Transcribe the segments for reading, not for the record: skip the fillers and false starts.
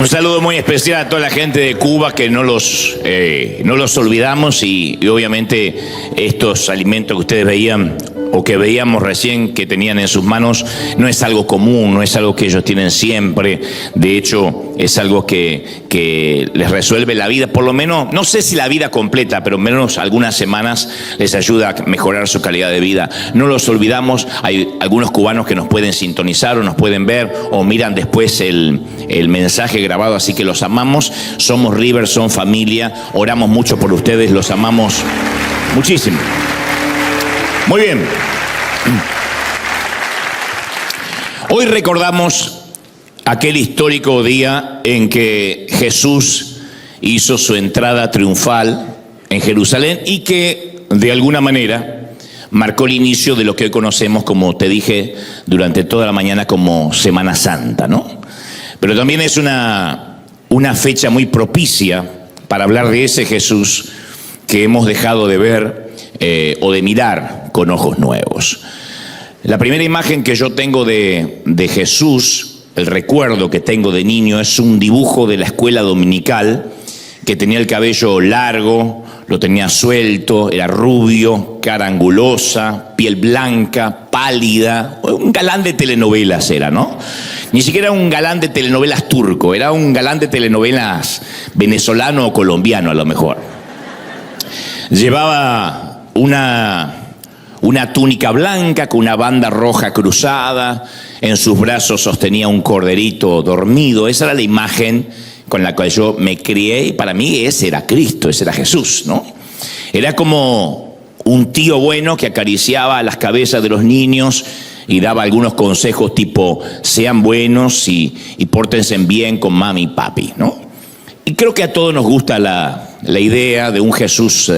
Un saludo muy especial a toda la gente de Cuba, que no los olvidamos y obviamente estos alimentos que ustedes veían o que veíamos recién que tenían en sus manos no es algo común, no es algo que ellos tienen siempre. De hecho, es algo que les resuelve la vida, por lo menos, no sé si la vida completa, pero menos algunas semanas les ayuda a mejorar su calidad de vida. No los olvidamos. Hay algunos cubanos que nos pueden sintonizar o nos pueden ver o miran después el mensaje grabado, así que los amamos. Somos River, son familia, oramos mucho por ustedes, los amamos muchísimo. Muy bien. Hoy recordamos aquel histórico día en que Jesús hizo su entrada triunfal en Jerusalén y que de alguna manera marcó el inicio de lo que hoy conocemos, como te dije durante toda la mañana, como Semana Santa, ¿no? Pero también es una fecha muy propicia para hablar de ese Jesús que hemos dejado de ver o de mirar con ojos nuevos. La primera imagen que yo tengo de Jesús, el recuerdo que tengo de niño, es un dibujo de la escuela dominical que tenía el cabello largo, lo tenía suelto, era rubio, cara angulosa, piel blanca, pálida, un galán de telenovelas era, ¿no? Ni siquiera un galán de telenovelas turco, era un galán de telenovelas venezolano o colombiano a lo mejor. Llevaba una túnica blanca con una banda roja cruzada, en sus brazos sostenía un corderito dormido. Esa era la imagen con la cual yo me crié y para mí ese era Cristo, ese era Jesús, ¿no? Era como un tío bueno que acariciaba las cabezas de los niños y daba algunos consejos tipo, sean buenos y pórtense bien con mami y papi, ¿no? Y creo que a todos nos gusta la idea de un Jesús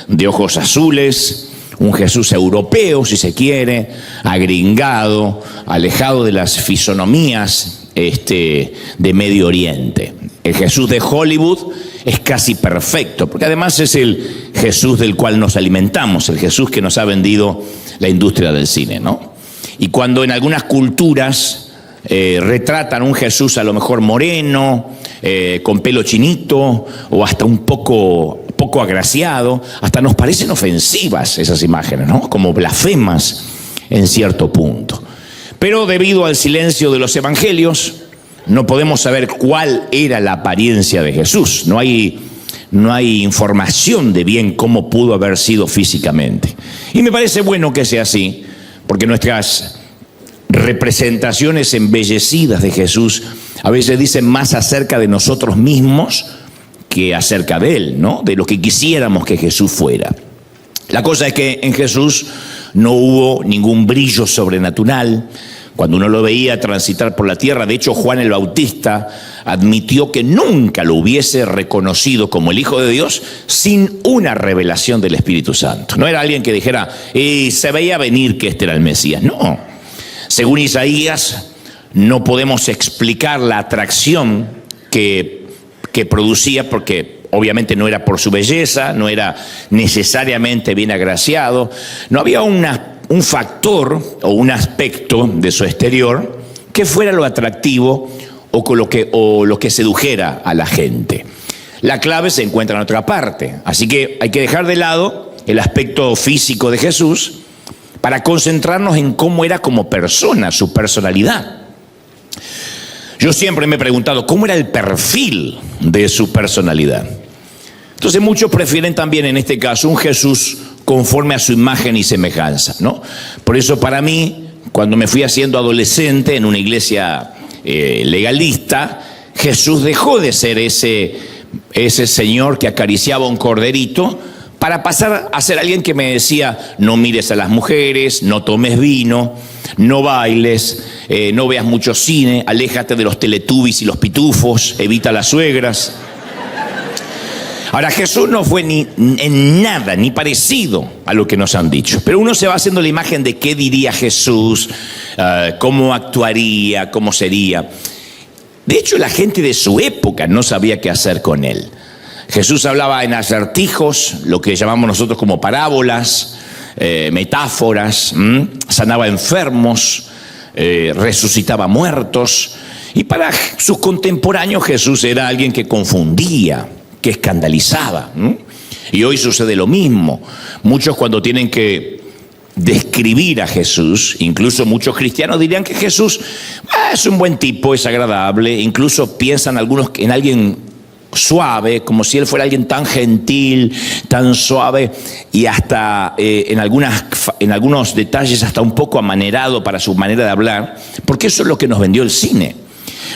de ojos azules, un Jesús europeo, si se quiere, agringado, alejado de las fisonomías de Medio Oriente. El Jesús de Hollywood es casi perfecto, porque además es el Jesús del cual nos alimentamos, el Jesús que nos ha vendido la industria del cine, ¿no? Y cuando en algunas culturas retratan un Jesús a lo mejor moreno, con pelo chinito o hasta un poco agraciado, hasta nos parecen ofensivas esas imágenes, ¿no? Como blasfemas en cierto punto. Pero debido al silencio de los evangelios, no podemos saber cuál era la apariencia de Jesús. No hay información de bien cómo pudo haber sido físicamente. Y me parece bueno que sea así, porque nuestras representaciones embellecidas de Jesús a veces dicen más acerca de nosotros mismos que acerca de Él, ¿no? De lo que quisiéramos que Jesús fuera. La cosa es que en Jesús no hubo ningún brillo sobrenatural. Cuando uno lo veía transitar por la tierra, de hecho Juan el Bautista admitió que nunca lo hubiese reconocido como el Hijo de Dios sin una revelación del Espíritu Santo. No era alguien que dijera, se veía venir que este era el Mesías. No. Según Isaías, no podemos explicar la atracción que producía, porque obviamente no era por su belleza, no era necesariamente bien agraciado, no había un factor o un aspecto de su exterior que fuera lo atractivo o lo que sedujera a la gente. La clave se encuentra en otra parte, así que hay que dejar de lado el aspecto físico de Jesús para concentrarnos en cómo era como persona, su personalidad. Yo siempre me he preguntado cómo era el perfil de su personalidad. Entonces muchos prefieren también en este caso un Jesús conforme a su imagen y semejanza, ¿no? Por eso para mí, cuando me fui haciendo adolescente en una iglesia legalista, Jesús dejó de ser ese señor que acariciaba un corderito para pasar a ser alguien que me decía, no mires a las mujeres, no tomes vino, no bailes, no veas mucho cine, aléjate de los teletubbies y los pitufos, evita las suegras. Ahora, Jesús no fue en nada, ni parecido a lo que nos han dicho. Pero uno se va haciendo la imagen de qué diría Jesús, cómo actuaría, cómo sería. De hecho, la gente de su época no sabía qué hacer con él. Jesús hablaba en acertijos, lo que llamamos nosotros como parábolas, metáforas, sanaba enfermos, resucitaba muertos. Y para sus contemporáneos Jesús era alguien que confundía, que escandalizaba. Y hoy sucede lo mismo. Muchos cuando tienen que describir a Jesús, incluso muchos cristianos dirían que Jesús es un buen tipo, es agradable, incluso piensan algunos en alguien suave, como si él fuera alguien tan gentil, tan suave y hasta en algunos detalles hasta un poco amanerado para su manera de hablar, porque eso es lo que nos vendió el cine.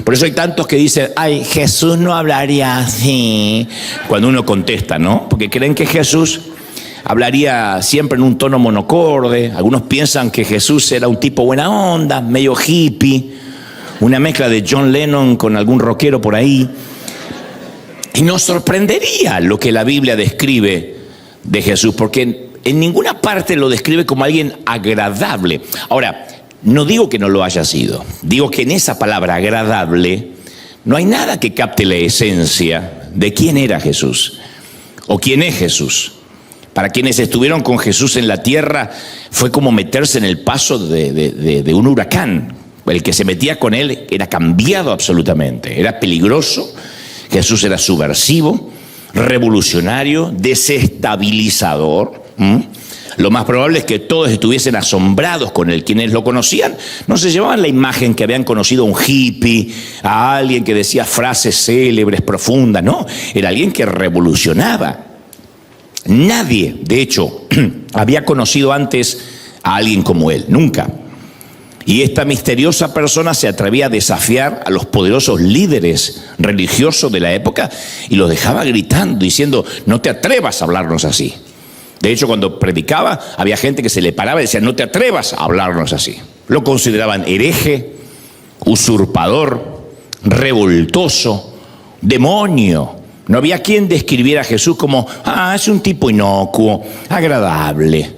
Por eso hay tantos que dicen, ay, Jesús no hablaría así, cuando uno contesta, ¿no? Porque creen que Jesús hablaría siempre en un tono monocorde. Algunos piensan que Jesús era un tipo buena onda, medio hippie, una mezcla de John Lennon con algún rockero por ahí. Y nos sorprendería lo que la Biblia describe de Jesús, porque en ninguna parte lo describe como alguien agradable. Ahora, no digo que no lo haya sido, digo que en esa palabra agradable no hay nada que capte la esencia de quién era Jesús o quién es Jesús. Para quienes estuvieron con Jesús en la tierra fue como meterse en el paso de un huracán. El que se metía con él era cambiado absolutamente, era peligroso. Jesús era subversivo, revolucionario, desestabilizador. Lo más probable es que todos estuviesen asombrados con él. Quienes lo conocían no se llevaban la imagen que habían conocido a un hippie, a alguien que decía frases célebres, profundas. No, era alguien que revolucionaba. Nadie, de hecho, había conocido antes a alguien como él, nunca. Y esta misteriosa persona se atrevía a desafiar a los poderosos líderes religiosos de la época y los dejaba gritando, diciendo, no te atrevas a hablarnos así. De hecho, cuando predicaba, había gente que se le paraba y decía, no te atrevas a hablarnos así. Lo consideraban hereje, usurpador, revoltoso, demonio. No había quien describiera a Jesús como, es un tipo inocuo, agradable.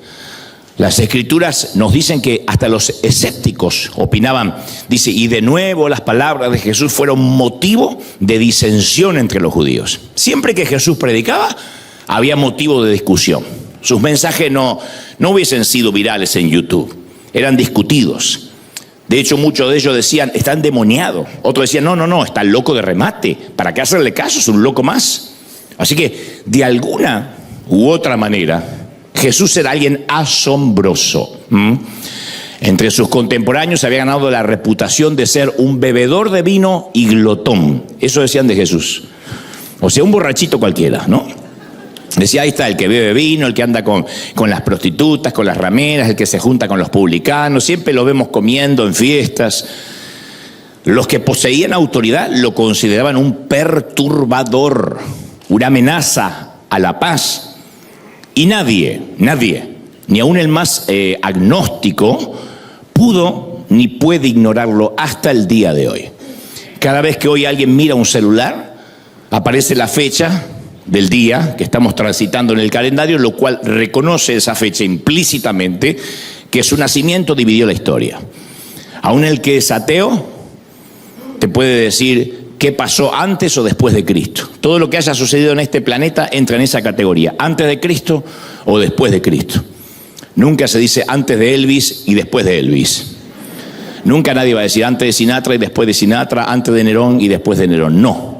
Las Escrituras nos dicen que hasta los escépticos opinaban, dice, y de nuevo las palabras de Jesús fueron motivo de disensión entre los judíos. Siempre que Jesús predicaba, había motivo de discusión. Sus mensajes no hubiesen sido virales en YouTube, eran discutidos. De hecho, muchos de ellos decían, está endemoniado. Otros decían, no, está loco de remate. ¿Para qué hacerle caso? Es un loco más. Así que, de alguna u otra manera, Jesús era alguien asombroso. Entre sus contemporáneos había ganado la reputación de ser un bebedor de vino y glotón. Eso decían de Jesús. O sea, un borrachito cualquiera, ¿no? Decía, ahí está el que bebe vino, el que anda con las prostitutas, con las rameras, el que se junta con los publicanos, siempre lo vemos comiendo en fiestas. Los que poseían autoridad lo consideraban un perturbador, una amenaza a la paz. Y nadie, ni aun el más agnóstico, pudo ni puede ignorarlo hasta el día de hoy. Cada vez que hoy alguien mira un celular, aparece la fecha del día que estamos transitando en el calendario, lo cual reconoce esa fecha implícitamente, que su nacimiento dividió la historia. Aún el que es ateo te puede decir qué pasó antes o después de Cristo. Todo lo que haya sucedido en este planeta entra en esa categoría, antes de Cristo o después de Cristo. Nunca se dice antes de Elvis y después de Elvis. Nunca nadie va a decir antes de Sinatra y después de Sinatra, antes de Nerón y después de Nerón. No.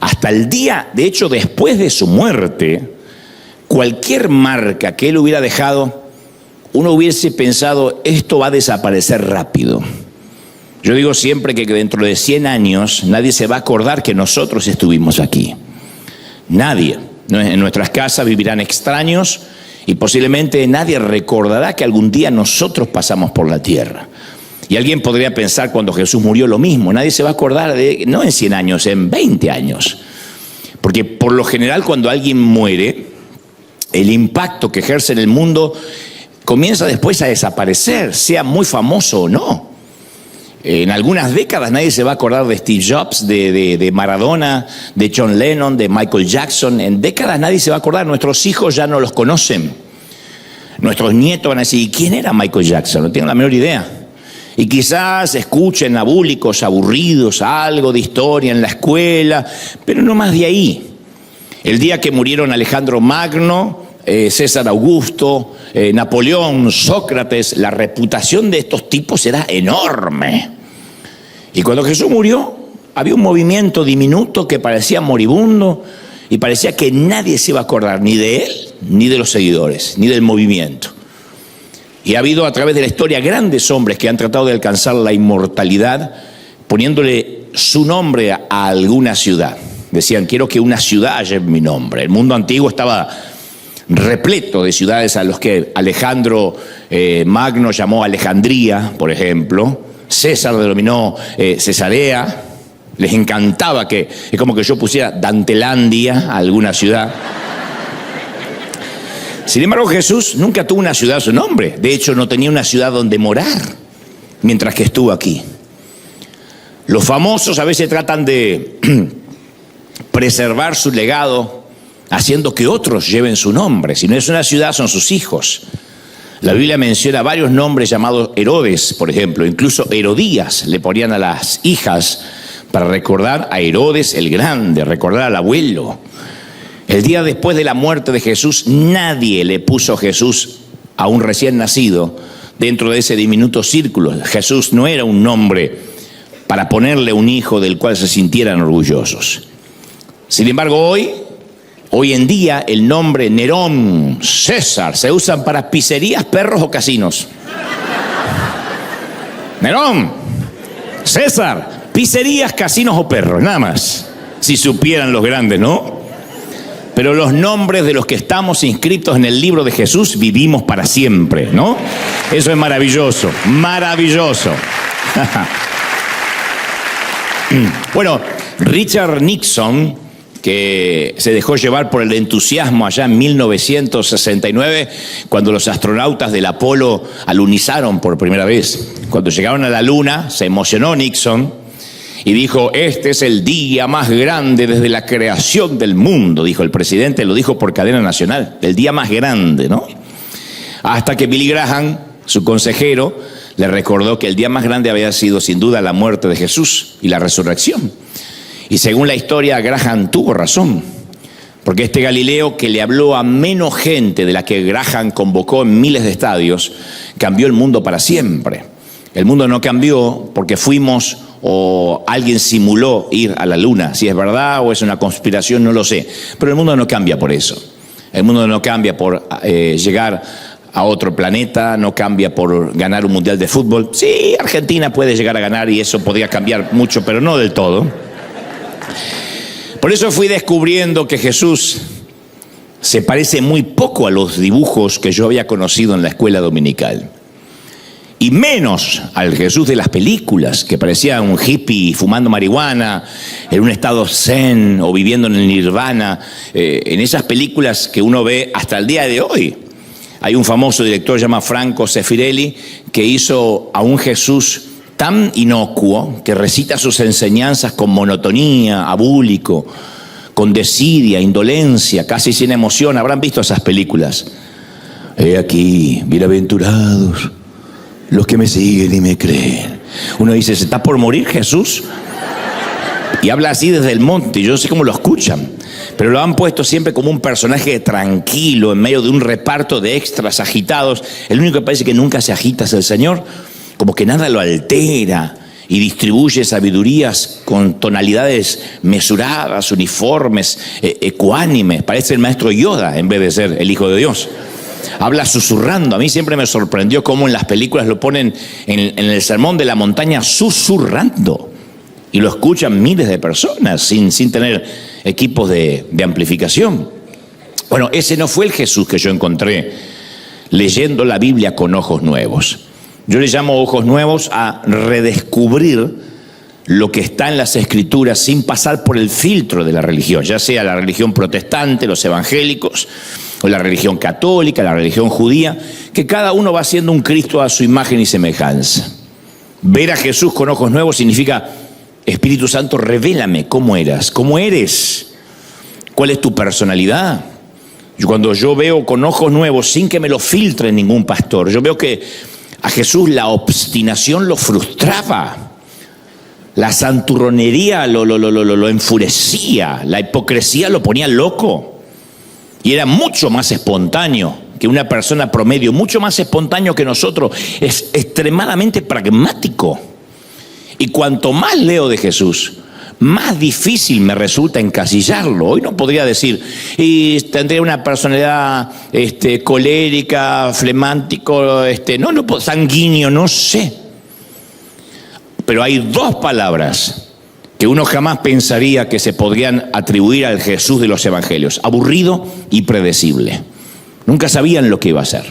Hasta el día, de hecho, después de su muerte, cualquier marca que él hubiera dejado, uno hubiese pensado, esto va a desaparecer rápido. Yo digo siempre que dentro de 100 años nadie se va a acordar que nosotros estuvimos aquí. Nadie. En nuestras casas vivirán extraños y posiblemente nadie recordará que algún día nosotros pasamos por la tierra. Y alguien podría pensar cuando Jesús murió lo mismo. Nadie se va a acordar de, no en 100 años, en 20 años. Porque por lo general cuando alguien muere, el impacto que ejerce en el mundo comienza después a desaparecer, sea muy famoso o no. En algunas décadas nadie se va a acordar de Steve Jobs, de Maradona, de John Lennon, de Michael Jackson. En décadas nadie se va a acordar. Nuestros hijos ya no los conocen. Nuestros nietos van a decir, ¿quién era Michael Jackson? No tienen la menor idea. Y quizás escuchen abúlicos, aburridos, algo de historia en la escuela, pero no más de ahí. El día que murieron Alejandro Magno, César Augusto, Napoleón, Sócrates, la reputación de estos tipos era enorme. Y cuando Jesús murió, había un movimiento diminuto que parecía moribundo y parecía que nadie se iba a acordar ni de él, ni de los seguidores, ni del movimiento. Y ha habido a través de la historia grandes hombres que han tratado de alcanzar la inmortalidad poniéndole su nombre a alguna ciudad. Decían, quiero que una ciudad lleve mi nombre. El mundo antiguo estaba repleto de ciudades a los que Alejandro Magno llamó Alejandría, por ejemplo. César denominó Cesarea. Les encantaba que, es como que yo pusiera Dantelandia a alguna ciudad. Sin embargo, Jesús nunca tuvo una ciudad a su nombre. De hecho, no tenía una ciudad donde morar mientras que estuvo aquí. Los famosos a veces tratan de preservar su legado haciendo que otros lleven su nombre. Si no es una ciudad, son sus hijos. La Biblia menciona varios nombres llamados Herodes, por ejemplo. Incluso Herodías le ponían a las hijas para recordar a Herodes el Grande, recordar al abuelo. El día después de la muerte de Jesús, nadie le puso Jesús a un recién nacido dentro de ese diminuto círculo. Jesús no era un nombre para ponerle un hijo del cual se sintieran orgullosos. Sin embargo, hoy en día, el nombre Nerón, César, se usan para pizzerías, perros o casinos. Nerón, César, pizzerías, casinos o perros, nada más. Si supieran los grandes, ¿no? Pero los nombres de los que estamos inscritos en el libro de Jesús vivimos para siempre, ¿no? Eso es maravilloso, maravilloso. Bueno, Richard Nixon, que se dejó llevar por el entusiasmo allá en 1969, cuando los astronautas del Apolo alunizaron por primera vez. Cuando llegaron a la Luna, se emocionó Nixon y dijo, este es el día más grande desde la creación del mundo, dijo el presidente, lo dijo por cadena nacional, el día más grande, ¿no? Hasta que Billy Graham, su consejero, le recordó que el día más grande había sido sin duda la muerte de Jesús y la resurrección. Y según la historia, Graham tuvo razón, porque este Galileo, que le habló a menos gente de la que Graham convocó en miles de estadios, cambió el mundo para siempre. El mundo no cambió porque fuimos o alguien simuló ir a la luna. Si es verdad o es una conspiración, no lo sé. Pero el mundo no cambia por eso. El mundo no cambia por llegar a otro planeta, no cambia por ganar un mundial de fútbol. Sí, Argentina puede llegar a ganar y eso podría cambiar mucho, pero no del todo. Por eso fui descubriendo que Jesús se parece muy poco a los dibujos que yo había conocido en la escuela dominical. Y menos al Jesús de las películas, que parecía un hippie fumando marihuana, en un estado zen o viviendo en el nirvana, en esas películas que uno ve hasta el día de hoy. Hay un famoso director llamado Franco Sefirelli que hizo a un Jesús tan inocuo que recita sus enseñanzas con monotonía, abúlico, con desidia, indolencia, casi sin emoción. Habrán visto esas películas. He aquí, bienaventurados los que me siguen y me creen. Uno dice, ¿se está por morir Jesús? Y habla así desde el monte, y yo no sé cómo lo escuchan, pero lo han puesto siempre como un personaje tranquilo en medio de un reparto de extras agitados. El único que parece que nunca se agita es el Señor, como que nada lo altera y distribuye sabidurías con tonalidades mesuradas, uniformes, ecuánimes. Parece el maestro Yoda en vez de ser el Hijo de Dios. Habla susurrando. A mí siempre me sorprendió cómo en las películas lo ponen en el Sermón de la Montaña susurrando. Y lo escuchan miles de personas sin tener equipos de amplificación. Bueno, ese no fue el Jesús que yo encontré leyendo la Biblia con ojos nuevos. Yo le llamo ojos nuevos a redescubrir lo que está en las Escrituras sin pasar por el filtro de la religión, ya sea la religión protestante, los evangélicos, o la religión católica, la religión judía, que cada uno va haciendo un Cristo a su imagen y semejanza. Ver a Jesús con ojos nuevos significa, Espíritu Santo, revélame cómo eras, cómo eres, cuál es tu personalidad. Cuando yo veo con ojos nuevos, sin que me lo filtre ningún pastor, yo veo que a Jesús la obstinación lo frustraba, la santurronería lo enfurecía, la hipocresía lo ponía loco. Y era mucho más espontáneo que una persona promedio, mucho más espontáneo que nosotros, es extremadamente pragmático. Y cuanto más leo de Jesús, más difícil me resulta encasillarlo. Hoy no podría decir, y tendría una personalidad colérica, flemántico, sanguíneo, no sé. Pero hay dos palabras que uno jamás pensaría que se podrían atribuir al Jesús de los evangelios: aburrido y predecible. Nunca sabían lo que iba a hacer.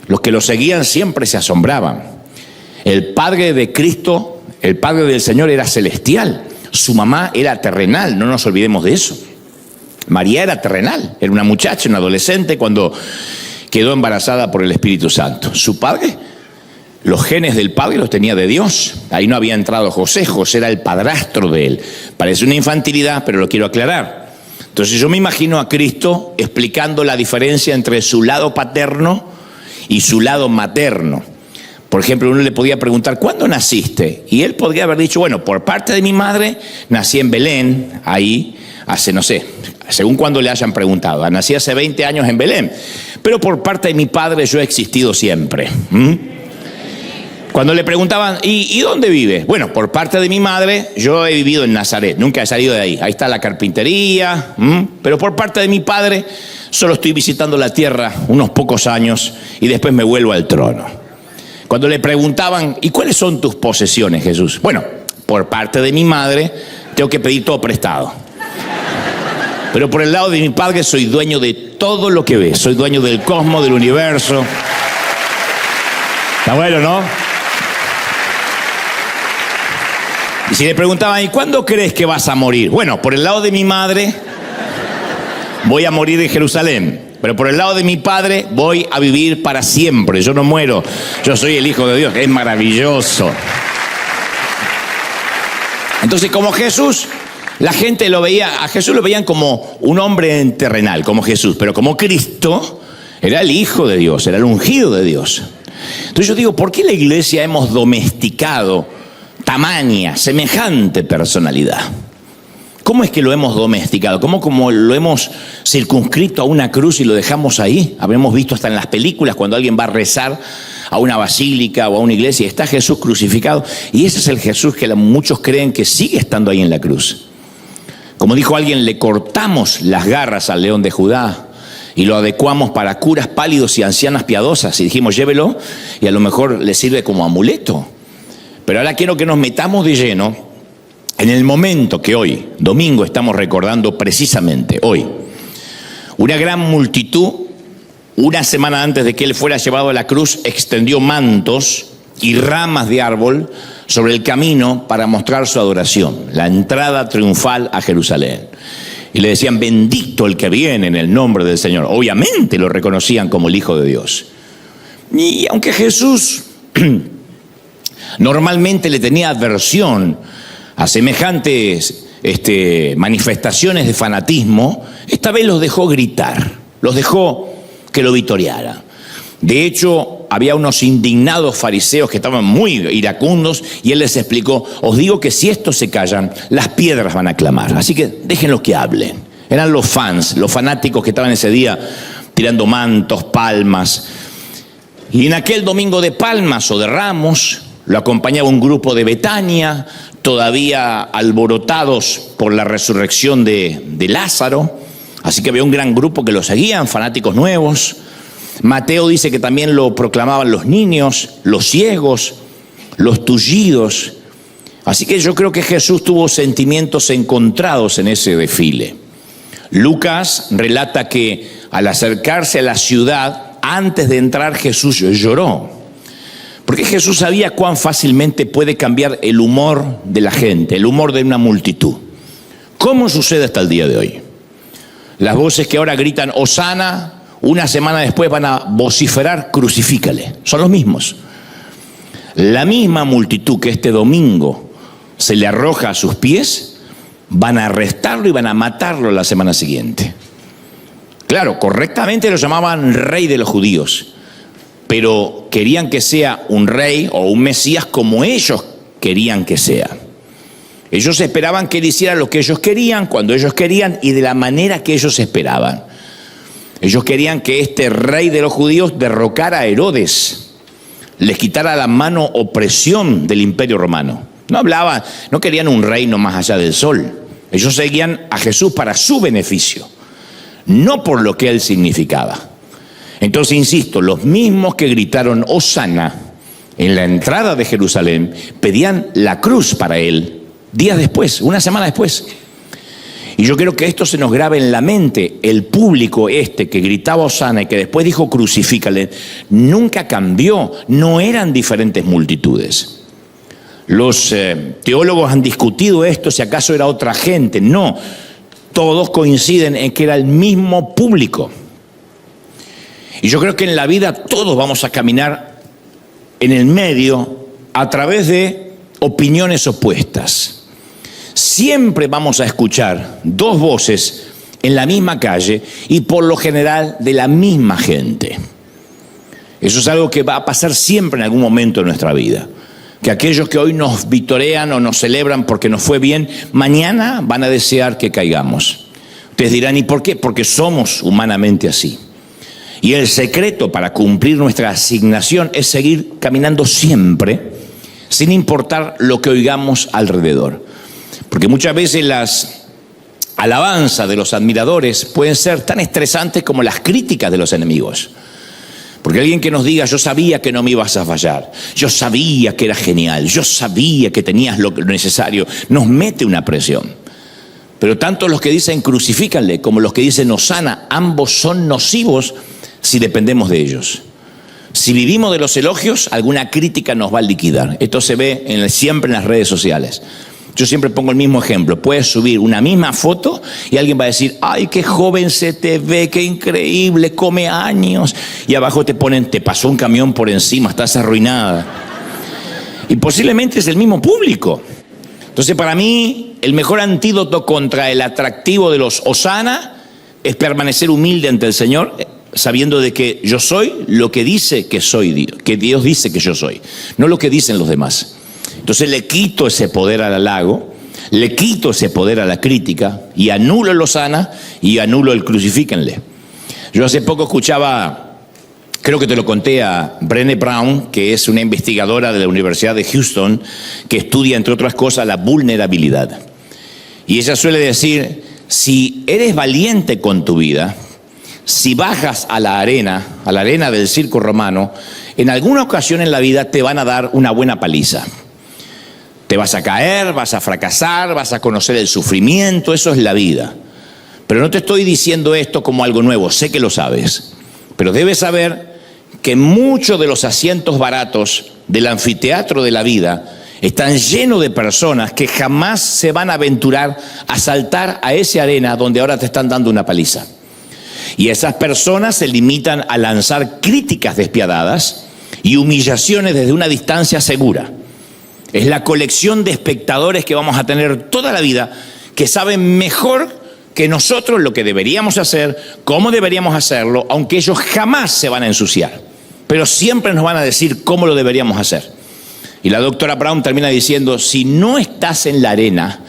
Los que lo seguían siempre se asombraban. El Padre de Cristo, el Padre del Señor, era celestial. Su mamá era terrenal, no nos olvidemos de eso. María era terrenal, era una muchacha, una adolescente cuando quedó embarazada por el Espíritu Santo. Su padre, los genes del padre los tenía de Dios. Ahí no había entrado José, José era el padrastro de él. Parece una infantilidad, pero lo quiero aclarar. Entonces yo me imagino a Cristo explicando la diferencia entre su lado paterno y su lado materno. Por ejemplo, uno le podía preguntar, ¿cuándo naciste? Y él podría haber dicho, bueno, por parte de mi madre, nací en Belén, ahí, hace, no sé, según cuando le hayan preguntado. Nací hace 20 años en Belén. Pero por parte de mi padre yo he existido siempre. Cuando le preguntaban, ¿y dónde vive? Bueno, por parte de mi madre, yo he vivido en Nazaret, nunca he salido de ahí. Ahí está la carpintería, pero por parte de mi padre, solo estoy visitando la tierra unos pocos años y después me vuelvo al trono. Cuando le preguntaban, ¿y cuáles son tus posesiones, Jesús? Bueno, por parte de mi madre, tengo que pedir todo prestado. Pero por el lado de mi padre, soy dueño de todo lo que ves. Soy dueño del cosmos, del universo. Está bueno, ¿no? Y si le preguntaban, ¿y cuándo crees que vas a morir? Bueno, por el lado de mi madre, voy a morir en Jerusalén. Pero por el lado de mi padre, voy a vivir para siempre. Yo no muero. Yo soy el Hijo de Dios. Es maravilloso. Entonces, como Jesús, la gente lo veía, a Jesús lo veían como un hombre terrenal, como Jesús. Pero como Cristo, era el Hijo de Dios, era el ungido de Dios. Entonces yo digo, ¿por qué la iglesia hemos domesticado tamaña, semejante personalidad? ¿Cómo es que lo hemos domesticado? ¿Cómo lo hemos circunscrito a una cruz y lo dejamos ahí? Habremos visto hasta en las películas cuando alguien va a rezar a una basílica o a una iglesia y está Jesús crucificado. Y ese es el Jesús que muchos creen que sigue estando ahí en la cruz. Como dijo alguien, le cortamos las garras al león de Judá y lo adecuamos para curas pálidos y ancianas piadosas. Y dijimos, llévelo, y a lo mejor le sirve como amuleto. Pero ahora quiero que nos metamos de lleno en el momento que hoy, domingo, estamos recordando precisamente hoy. Una gran multitud, una semana antes de que él fuera llevado a la cruz, extendió mantos y ramas de árbol sobre el camino para mostrar su adoración, la entrada triunfal a Jerusalén. Y le decían, bendito el que viene en el nombre del Señor. Obviamente lo reconocían como el Hijo de Dios. Y aunque Jesús normalmente le tenía aversión a semejantes manifestaciones de fanatismo, esta vez los dejó gritar, los dejó que lo vitoreara. De hecho, había unos indignados fariseos que estaban muy iracundos y él les explicó, os digo que si estos se callan, las piedras van a clamar, así que déjenlos que hablen. Eran los fans, los fanáticos que estaban ese día tirando mantos, palmas. Y en aquel domingo de palmas o de ramos, lo acompañaba un grupo de Betania, todavía alborotados por la resurrección de Lázaro. Así que había un gran grupo que lo seguían, fanáticos nuevos. Mateo dice que también lo proclamaban los niños, los ciegos, los tullidos. Así que yo creo que Jesús tuvo sentimientos encontrados en ese desfile. Lucas relata que al acercarse a la ciudad, antes de entrar Jesús lloró. Porque Jesús sabía cuán fácilmente puede cambiar el humor de la gente, el humor de una multitud. ¿Cómo sucede hasta el día de hoy? Las voces que ahora gritan Hosana, una semana después van a vociferar crucifícale. Son los mismos. La misma multitud que este domingo se le arroja a sus pies, van a arrestarlo y van a matarlo la semana siguiente. Claro, correctamente lo llamaban rey de los judíos, pero querían que sea un rey o un Mesías como ellos querían que sea. Ellos esperaban que él hiciera lo que ellos querían, cuando ellos querían y de la manera que ellos esperaban. Ellos querían que este rey de los judíos derrocara a Herodes, les quitara la mano opresión del imperio romano. No querían un reino más allá del sol. Ellos seguían a Jesús para su beneficio, no por lo que él significaba. Entonces, insisto, los mismos que gritaron Hosana en la entrada de Jerusalén pedían la cruz para él días después, una semana después. Y yo quiero que esto se nos grabe en la mente. El público que gritaba Hosana y que después dijo crucifícale, nunca cambió, no eran diferentes multitudes. Los teólogos han discutido esto, si acaso era otra gente. No, todos coinciden en que era el mismo público. Y yo creo que en la vida todos vamos a caminar en el medio a través de opiniones opuestas. Siempre vamos a escuchar dos voces en la misma calle y por lo general de la misma gente. Eso es algo que va a pasar siempre en algún momento de nuestra vida. Que aquellos que hoy nos vitorean o nos celebran porque nos fue bien, mañana van a desear que caigamos. Ustedes dirán, ¿y por qué? Porque somos humanamente así. Y el secreto para cumplir nuestra asignación es seguir caminando siempre, sin importar lo que oigamos alrededor. Porque muchas veces las alabanzas de los admiradores pueden ser tan estresantes como las críticas de los enemigos. Porque alguien que nos diga, yo sabía que no me ibas a fallar, yo sabía que era genial, yo sabía que tenías lo necesario, nos mete una presión. Pero tanto los que dicen crucifícanle como los que dicen Hosana, ambos son nocivos si dependemos de ellos. Si vivimos de los elogios, alguna crítica nos va a liquidar. Esto se ve siempre en las redes sociales. Yo siempre pongo el mismo ejemplo. Puedes subir una misma foto y alguien va a decir, ¡ay, qué joven se te ve, qué increíble, come años! Y abajo te ponen, te pasó un camión por encima, estás arruinada. Y posiblemente es el mismo público. Entonces, para mí, el mejor antídoto contra el atractivo de los Hosana es permanecer humilde ante el Señor, sabiendo de que yo soy lo que dice que soy Dios, que Dios dice que yo soy, no lo que dicen los demás. Entonces le quito ese poder al halago, le quito ese poder a la crítica y anulo el Hosana y anulo el crucifíquenle. Yo hace poco escuchaba, creo que te lo conté, a Brené Brown, que es una investigadora de la Universidad de Houston, que estudia, entre otras cosas, la vulnerabilidad. Y ella suele decir, si eres valiente con tu vida, si bajas a la arena del circo romano, en alguna ocasión en la vida te van a dar una buena paliza. Te vas a caer, vas a fracasar, vas a conocer el sufrimiento, eso es la vida. Pero no te estoy diciendo esto como algo nuevo, sé que lo sabes. Pero debes saber que muchos de los asientos baratos del anfiteatro de la vida están llenos de personas que jamás se van a aventurar a saltar a esa arena donde ahora te están dando una paliza. Y esas personas se limitan a lanzar críticas despiadadas y humillaciones desde una distancia segura. Es la colección de espectadores que vamos a tener toda la vida, que saben mejor que nosotros lo que deberíamos hacer, cómo deberíamos hacerlo, aunque ellos jamás se van a ensuciar. Pero siempre nos van a decir cómo lo deberíamos hacer. Y la doctora Brown termina diciendo, si no estás en la arena,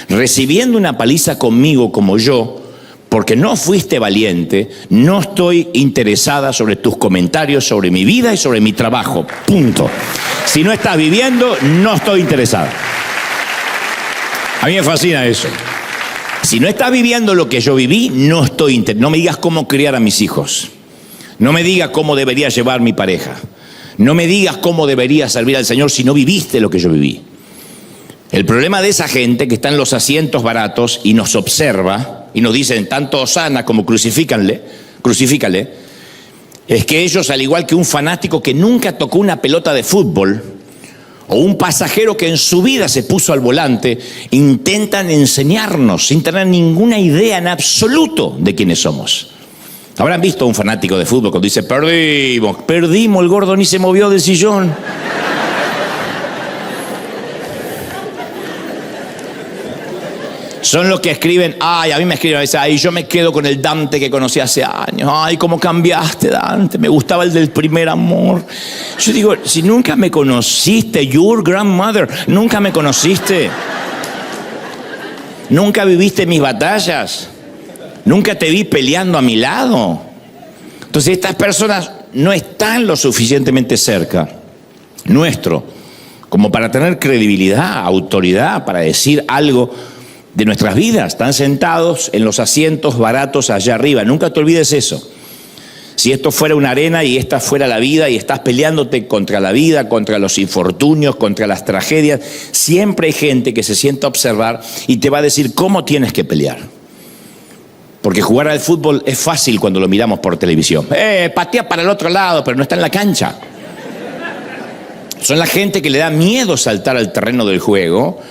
recibiendo una paliza conmigo como yo, porque no fuiste valiente, no estoy interesada sobre tus comentarios, sobre mi vida y sobre mi trabajo. Punto. Si no estás viviendo, no estoy interesada. A mí me fascina eso. Si no estás viviendo lo que yo viví, no estoy interesada. No me digas cómo criar a mis hijos. No me digas cómo debería llevar mi pareja. No me digas cómo debería servir al Señor si no viviste lo que yo viví. El problema de esa gente que está en los asientos baratos y nos observa y nos dicen tanto Hosana como crucifícale, es que ellos, al igual que un fanático que nunca tocó una pelota de fútbol o un pasajero que en su vida se puso al volante, intentan enseñarnos sin tener ninguna idea en absoluto de quiénes somos. Habrán visto a un fanático de fútbol cuando dice perdimos, el gordo ni se movió del sillón. Son los que escriben, a mí me escriben a veces, yo me quedo con el Dante que conocí hace años, cómo cambiaste, Dante, me gustaba el del primer amor. Yo digo, si nunca me conociste, your grandmother, nunca me conociste, nunca viviste mis batallas, nunca te vi peleando a mi lado. Entonces estas personas no están lo suficientemente cerca nuestro como para tener credibilidad, autoridad, para decir algo de nuestras vidas. Están sentados en los asientos baratos allá arriba. Nunca te olvides eso. Si esto fuera una arena y esta fuera la vida y estás peleándote contra la vida, contra los infortunios, contra las tragedias, siempre hay gente que se sienta a observar y te va a decir cómo tienes que pelear. Porque jugar al fútbol es fácil cuando lo miramos por televisión. Patea para el otro lado, pero no está en la cancha. Son la gente que le da miedo saltar al terreno del juego,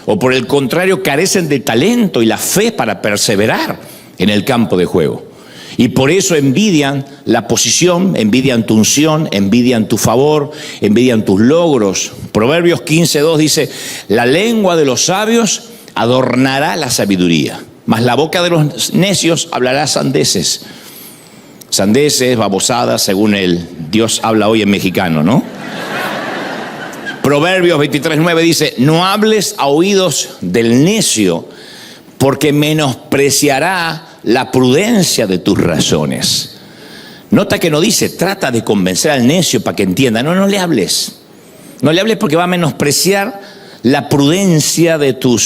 o por el contrario carecen de talento y la fe para perseverar en el campo de juego. Y por eso envidian la posición, envidian tu unción, envidian tu favor, envidian tus logros. Proverbios 15:2 dice: la lengua de los sabios adornará la sabiduría, mas la boca de los necios hablará sandeces. Sandeces, babosadas, según el Dios habla hoy en mexicano, ¿no? Proverbios 23:9 dice: no hables a oídos del necio, porque menospreciará la prudencia de tus razones. Nota que no dice, trata de convencer al necio para que entienda. No le hables. No le hables porque va a menospreciar la prudencia de tu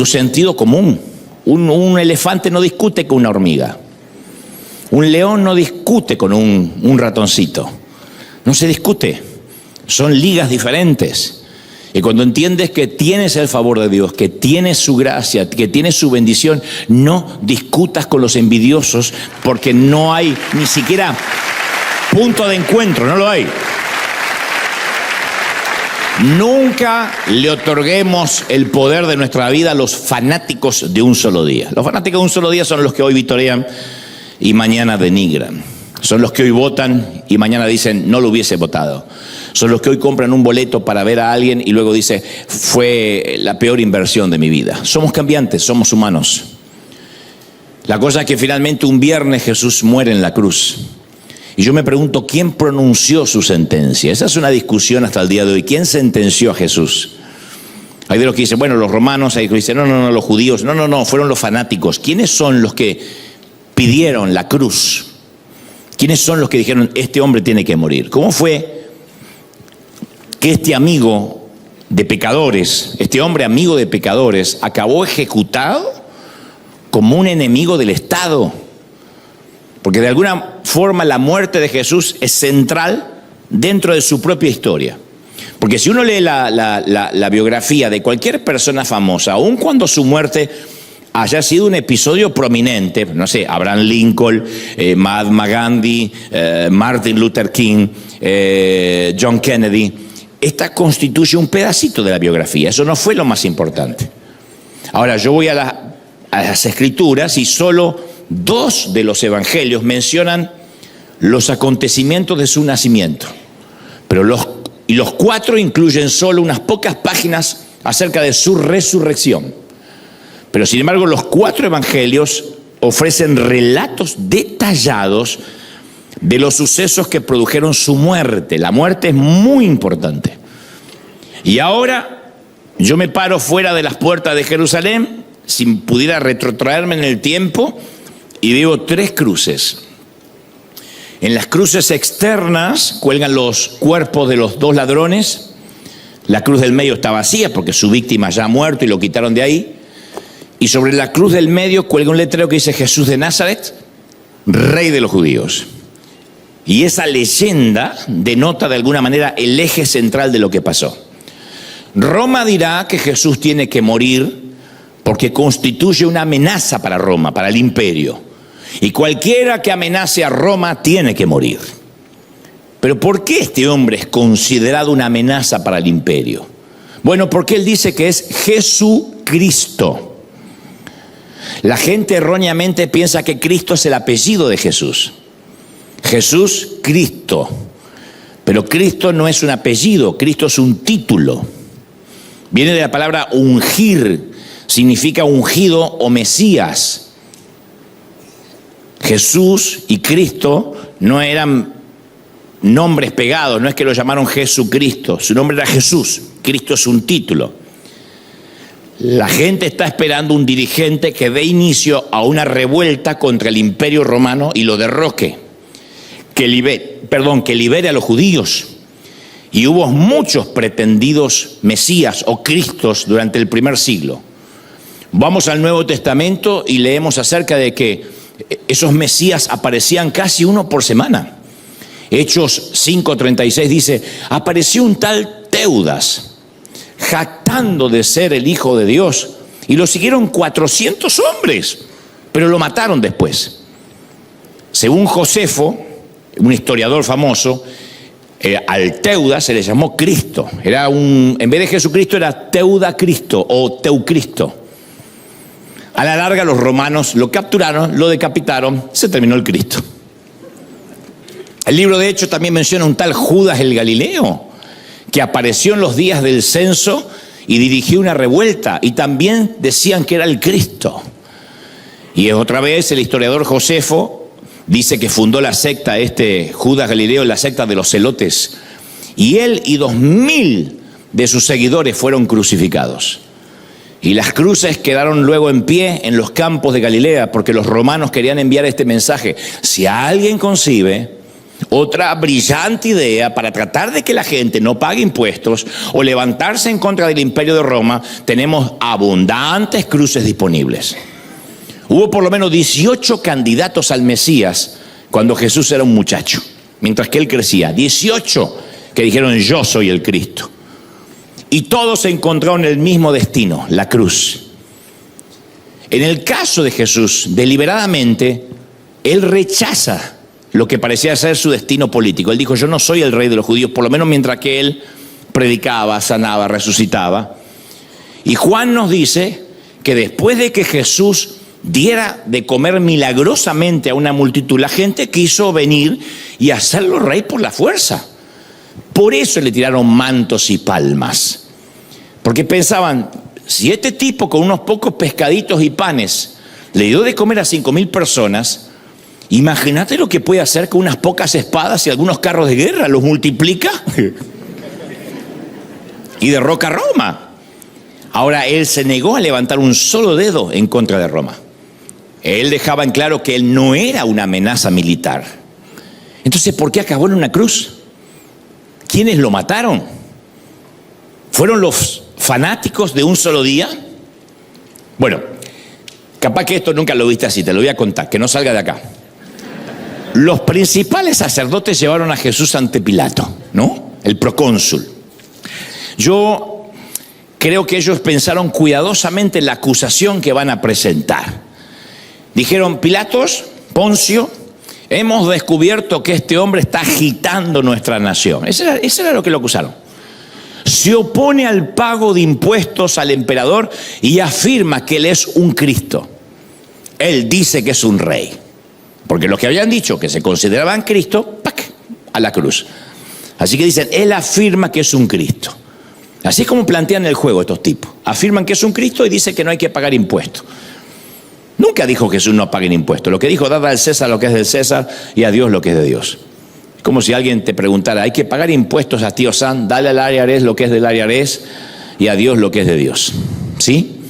sentido común. Un elefante no discute con una hormiga. Un león no discute con un ratoncito. No se discute. Son ligas diferentes. Y cuando entiendes que tienes el favor de Dios, que tienes su gracia, que tienes su bendición, no discutas con los envidiosos, porque no hay ni siquiera punto de encuentro, no lo hay. Nunca le otorguemos el poder de nuestra vida a los fanáticos de un solo día. Los fanáticos de un solo día son los que hoy vitorean y mañana denigran. Son los que hoy votan y mañana dicen no lo hubiese votado. Son los que hoy compran un boleto para ver a alguien y luego dice fue la peor inversión de mi vida. Somos cambiantes, somos humanos. La cosa es que finalmente un viernes Jesús muere en la cruz. Y yo me pregunto, ¿quién pronunció su sentencia? Esa es una discusión hasta el día de hoy. ¿Quién sentenció a Jesús? Hay de los que dicen, bueno, los romanos, hay de los que dicen, no, los judíos. No, fueron los fanáticos. ¿Quiénes son los que pidieron la cruz? ¿Quiénes son los que dijeron, este hombre tiene que morir? ¿Cómo fue que este amigo de pecadores, este hombre amigo de pecadores, acabó ejecutado como un enemigo del Estado? Porque de alguna forma la muerte de Jesús es central dentro de su propia historia. Porque si uno lee la biografía de cualquier persona famosa, aun cuando su muerte haya sido un episodio prominente, no sé, Abraham Lincoln, Mahatma Gandhi, Martin Luther King, John Kennedy, esta constituye un pedacito de la biografía. Eso no fue lo más importante. Ahora, yo voy a las escrituras y solo 2 de los evangelios mencionan los acontecimientos de su nacimiento. Pero los 4 incluyen solo unas pocas páginas acerca de su resurrección. Pero sin embargo, los 4 evangelios ofrecen relatos detallados de los sucesos que produjeron su muerte. La muerte es muy importante. Y ahora yo me paro fuera de las puertas de Jerusalén, si pudiera retrotraerme en el tiempo, y veo 3 cruces. En las cruces externas cuelgan los cuerpos de los 2 ladrones. La cruz del medio está vacía porque su víctima ya ha muerto y lo quitaron de ahí. Y sobre la cruz del medio cuelga un letrero que dice Jesús de Nazaret, Rey de los judíos. Y esa leyenda denota de alguna manera el eje central de lo que pasó. Roma dirá que Jesús tiene que morir porque constituye una amenaza para Roma, para el imperio. Y cualquiera que amenace a Roma tiene que morir. Pero ¿por qué este hombre es considerado una amenaza para el imperio? Bueno, porque él dice que es Jesucristo. La gente erróneamente piensa que Cristo es el apellido de Jesús. Jesús, Cristo. Pero Cristo no es un apellido, Cristo es un título. Viene de la palabra ungir, significa ungido o Mesías. Jesús y Cristo no eran nombres pegados, no es que lo llamaron Jesucristo, su nombre era Jesús, Cristo es un título. La gente está esperando un dirigente que dé inicio a una revuelta contra el imperio romano y lo derroque, que libere a los judíos. Y hubo muchos pretendidos Mesías o Cristos durante el primer siglo. Vamos al Nuevo Testamento y leemos acerca de que esos Mesías aparecían casi uno por semana. Hechos 5:36 dice, apareció un tal Teudas, jactando de ser el Hijo de Dios, y lo siguieron 400 hombres, pero lo mataron después. Según Josefo, un historiador famoso, al Teudas se le llamó Cristo. En vez de Jesucristo era Teuda-Cristo o Teucristo. A la larga los romanos lo capturaron, lo decapitaron, se terminó el Cristo. El libro de Hechos también menciona un tal Judas el Galileo, que apareció en los días del censo y dirigió una revuelta, y también decían que era el Cristo. Y otra vez el historiador Josefo dice que fundó la secta, Judas Galileo, la secta de los celotes, y él y 2000 de sus seguidores fueron crucificados. Y las cruces quedaron luego en pie en los campos de Galilea, porque los romanos querían enviar este mensaje: si alguien concibe otra brillante idea para tratar de que la gente no pague impuestos o levantarse en contra del imperio de Roma, tenemos abundantes cruces disponibles. Hubo por lo menos 18 candidatos al Mesías cuando Jesús era un muchacho, mientras que él crecía. 18 que dijeron: yo soy el Cristo. Y todos encontraron el mismo destino, la cruz. En el caso de Jesús, deliberadamente, él rechaza lo que parecía ser su destino político. Él dijo: yo no soy el rey de los judíos, por lo menos mientras que él predicaba, sanaba, resucitaba. Y Juan nos dice que después de que Jesús diera de comer milagrosamente a una multitud, la gente quiso venir y hacerlo rey por la fuerza. Por eso le tiraron mantos y palmas, porque pensaban: si este tipo con unos pocos pescaditos y panes le dio de comer a 5.000 personas, imagínate lo que puede hacer con unas pocas espadas y algunos carros de guerra. Los multiplica y derroca a Roma. Ahora, él se negó a levantar un solo dedo en contra de Roma. Él dejaba en claro que él no era una amenaza militar. Entonces, ¿por qué acabó en una cruz? ¿Quiénes lo mataron? ¿Fueron los fanáticos de un solo día? Bueno, capaz que esto nunca lo viste así, te lo voy a contar, que no salga de acá. Los principales sacerdotes llevaron a Jesús ante Pilato, ¿no? El procónsul. Yo creo que ellos pensaron cuidadosamente en la acusación que van a presentar. Dijeron: Pilatos, Poncio, hemos descubierto que este hombre está agitando nuestra nación. Eso era lo que lo acusaron. Se opone al pago de impuestos al emperador y afirma que él es un Cristo. Él dice que es un rey. Porque los que habían dicho que se consideraban Cristo, ¡pac!, a la cruz. Así que dicen: él afirma que es un Cristo. Así es como plantean el juego estos tipos. Afirman que es un Cristo y dicen que no hay que pagar impuestos. Nunca dijo Jesús: no paguen impuestos. Lo que dijo: dad al César lo que es del César y a Dios lo que es de Dios. Es como si alguien te preguntara: hay que pagar impuestos a tío San, dale al IRS lo que es del IRS y a Dios lo que es de Dios. ¿Sí?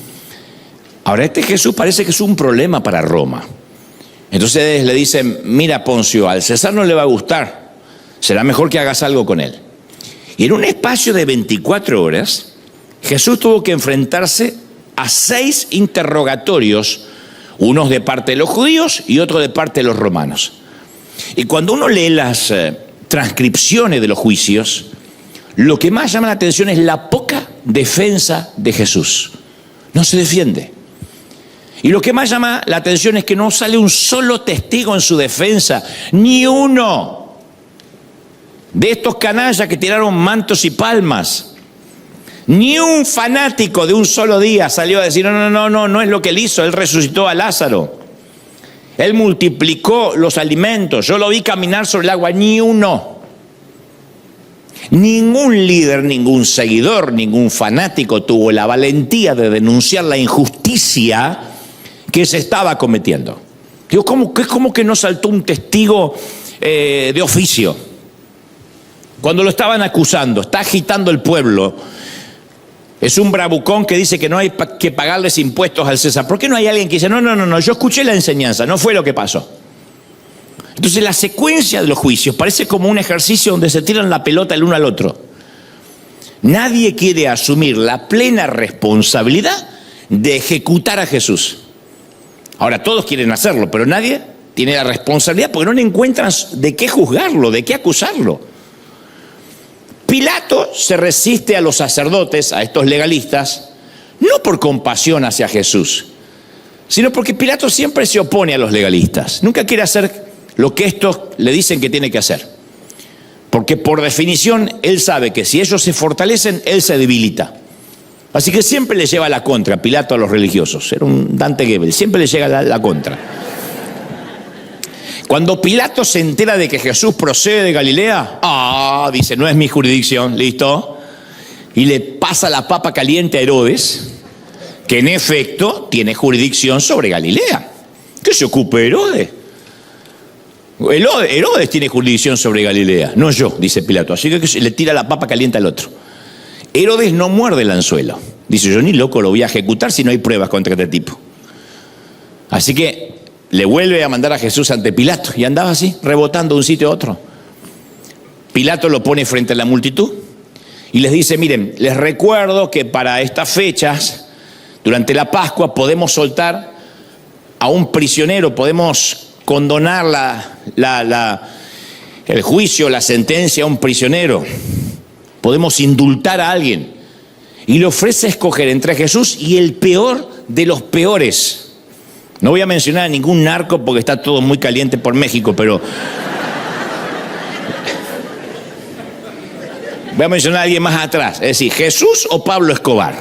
Ahora, Jesús parece que es un problema para Roma. Entonces le dicen: mira, Poncio, al César no le va a gustar, será mejor que hagas algo con él. Y en un espacio de 24 horas, Jesús tuvo que enfrentarse a 6 interrogatorios, unos de parte de los judíos y otros de parte de los romanos. Y cuando uno lee las transcripciones de los juicios, lo que más llama la atención es la poca defensa de Jesús. No se defiende. Y lo que más llama la atención es que no sale un solo testigo en su defensa, ni uno de estos canallas que tiraron mantos y palmas. Ni un fanático de un solo día salió a decir: no es lo que él hizo, él resucitó a Lázaro. Él multiplicó los alimentos, yo lo vi caminar sobre el agua. Ni uno. Ningún líder, ningún seguidor, ningún fanático tuvo la valentía de denunciar la injusticia que se estaba cometiendo. Digo, ¿cómo que no saltó un testigo de oficio? Cuando lo estaban acusando, está agitando el pueblo. Es un bravucón que dice que no hay que pagarles impuestos al César. ¿Por qué no hay alguien que dice: no, yo escuché la enseñanza, no fue lo que pasó? Entonces la secuencia de los juicios parece como un ejercicio donde se tiran la pelota el uno al otro. Nadie quiere asumir la plena responsabilidad de ejecutar a Jesús. Ahora, todos quieren hacerlo, pero nadie tiene la responsabilidad porque no le encuentran de qué juzgarlo, de qué acusarlo. Pilato se resiste a los sacerdotes, a estos legalistas, no por compasión hacia Jesús, sino porque Pilato siempre se opone a los legalistas. Nunca quiere hacer lo que estos le dicen que tiene que hacer. Porque por definición, él sabe que si ellos se fortalecen, él se debilita. Así que siempre le lleva la contra Pilato a los religiosos. Era un Dante Gebel, siempre le llega la contra. Cuando Pilato se entera de que Jesús procede de Galilea, dice, no es mi jurisdicción, listo. Y le pasa la papa caliente a Herodes, que en efecto tiene jurisdicción sobre Galilea. Que se ocupe Herodes. Herodes tiene jurisdicción sobre Galilea, no yo, dice Pilato. Así que le tira la papa caliente al otro. Herodes no muerde el anzuelo. Dice, yo ni loco lo voy a ejecutar si no hay pruebas contra este tipo. Así que le vuelve a mandar a Jesús ante Pilato y andaba así, rebotando de un sitio a otro. Pilato lo pone frente a la multitud y les dice, miren, les recuerdo que para estas fechas, durante la Pascua, podemos soltar a un prisionero, podemos condonar el juicio, la sentencia a un prisionero. Podemos indultar a alguien. Y le ofrece escoger entre Jesús y el peor de los peores. No voy a mencionar a ningún narco porque está todo muy caliente por México, pero voy a mencionar a alguien más atrás. Es decir, Jesús o Pablo Escobar.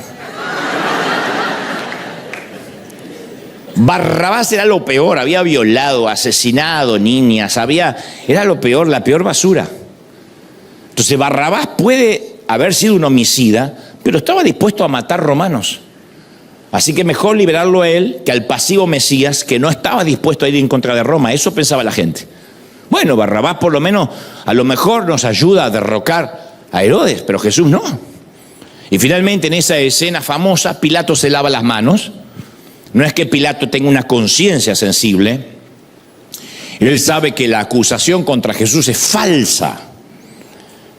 Barrabás era lo peor, había violado, asesinado niñas, era lo peor, la peor basura. Entonces Barrabás puede haber sido un homicida, pero estaba dispuesto a matar romanos. Así que mejor liberarlo a él que al pasivo Mesías, que no estaba dispuesto a ir en contra de Roma. Eso pensaba la gente. Bueno, Barrabás por lo menos, a lo mejor nos ayuda a derrocar a Herodes, pero Jesús no. Y finalmente en esa escena famosa, Pilato se lava las manos. No es que Pilato tenga una conciencia sensible. Él sabe que la acusación contra Jesús es falsa.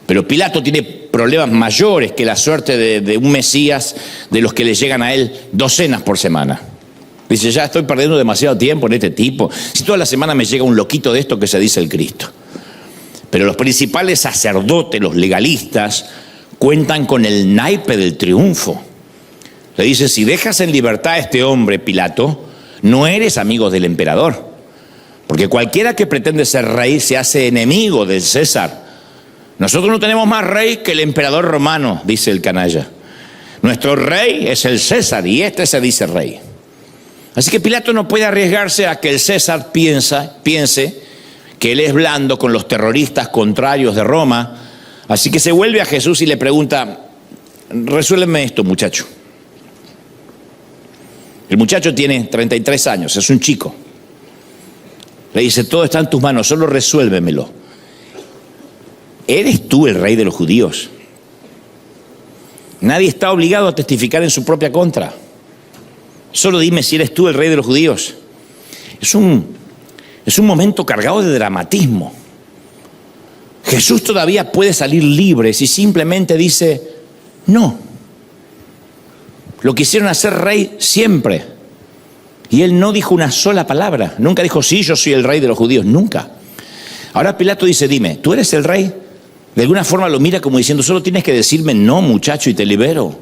Pero Pilato tiene problemas mayores que la suerte de un Mesías de los que le llegan a él docenas por semana. Dice, ya estoy perdiendo demasiado tiempo en este tipo. Si toda la semana me llega un loquito de esto que se dice el Cristo. Pero los principales sacerdotes, los legalistas, cuentan con el naipe del triunfo. Le dice, si dejas en libertad a este hombre, Pilato, no eres amigo del emperador. Porque cualquiera que pretende ser rey se hace enemigo del César. Nosotros no tenemos más rey que el emperador romano, dice el canalla. Nuestro rey es el César y este se dice rey. Así que Pilato no puede arriesgarse a que el César piense que él es blando con los terroristas contrarios de Roma. Así que se vuelve a Jesús y le pregunta, resuélveme esto, muchacho. El muchacho tiene 33 años, es un chico. Le dice, todo está en tus manos, solo resuélvemelo. ¿Eres tú el rey de los judíos? Nadie está obligado a testificar en su propia contra. Solo dime si eres tú el rey de los judíos. Es un momento cargado de dramatismo. Jesús todavía puede salir libre si simplemente dice, no. Lo quisieron hacer rey siempre. Y él no dijo una sola palabra. Nunca dijo, sí, yo soy el rey de los judíos. Nunca. Ahora Pilato dice, dime, ¿tú eres el rey? De alguna forma lo mira como diciendo, solo tienes que decirme no, muchacho, y te libero.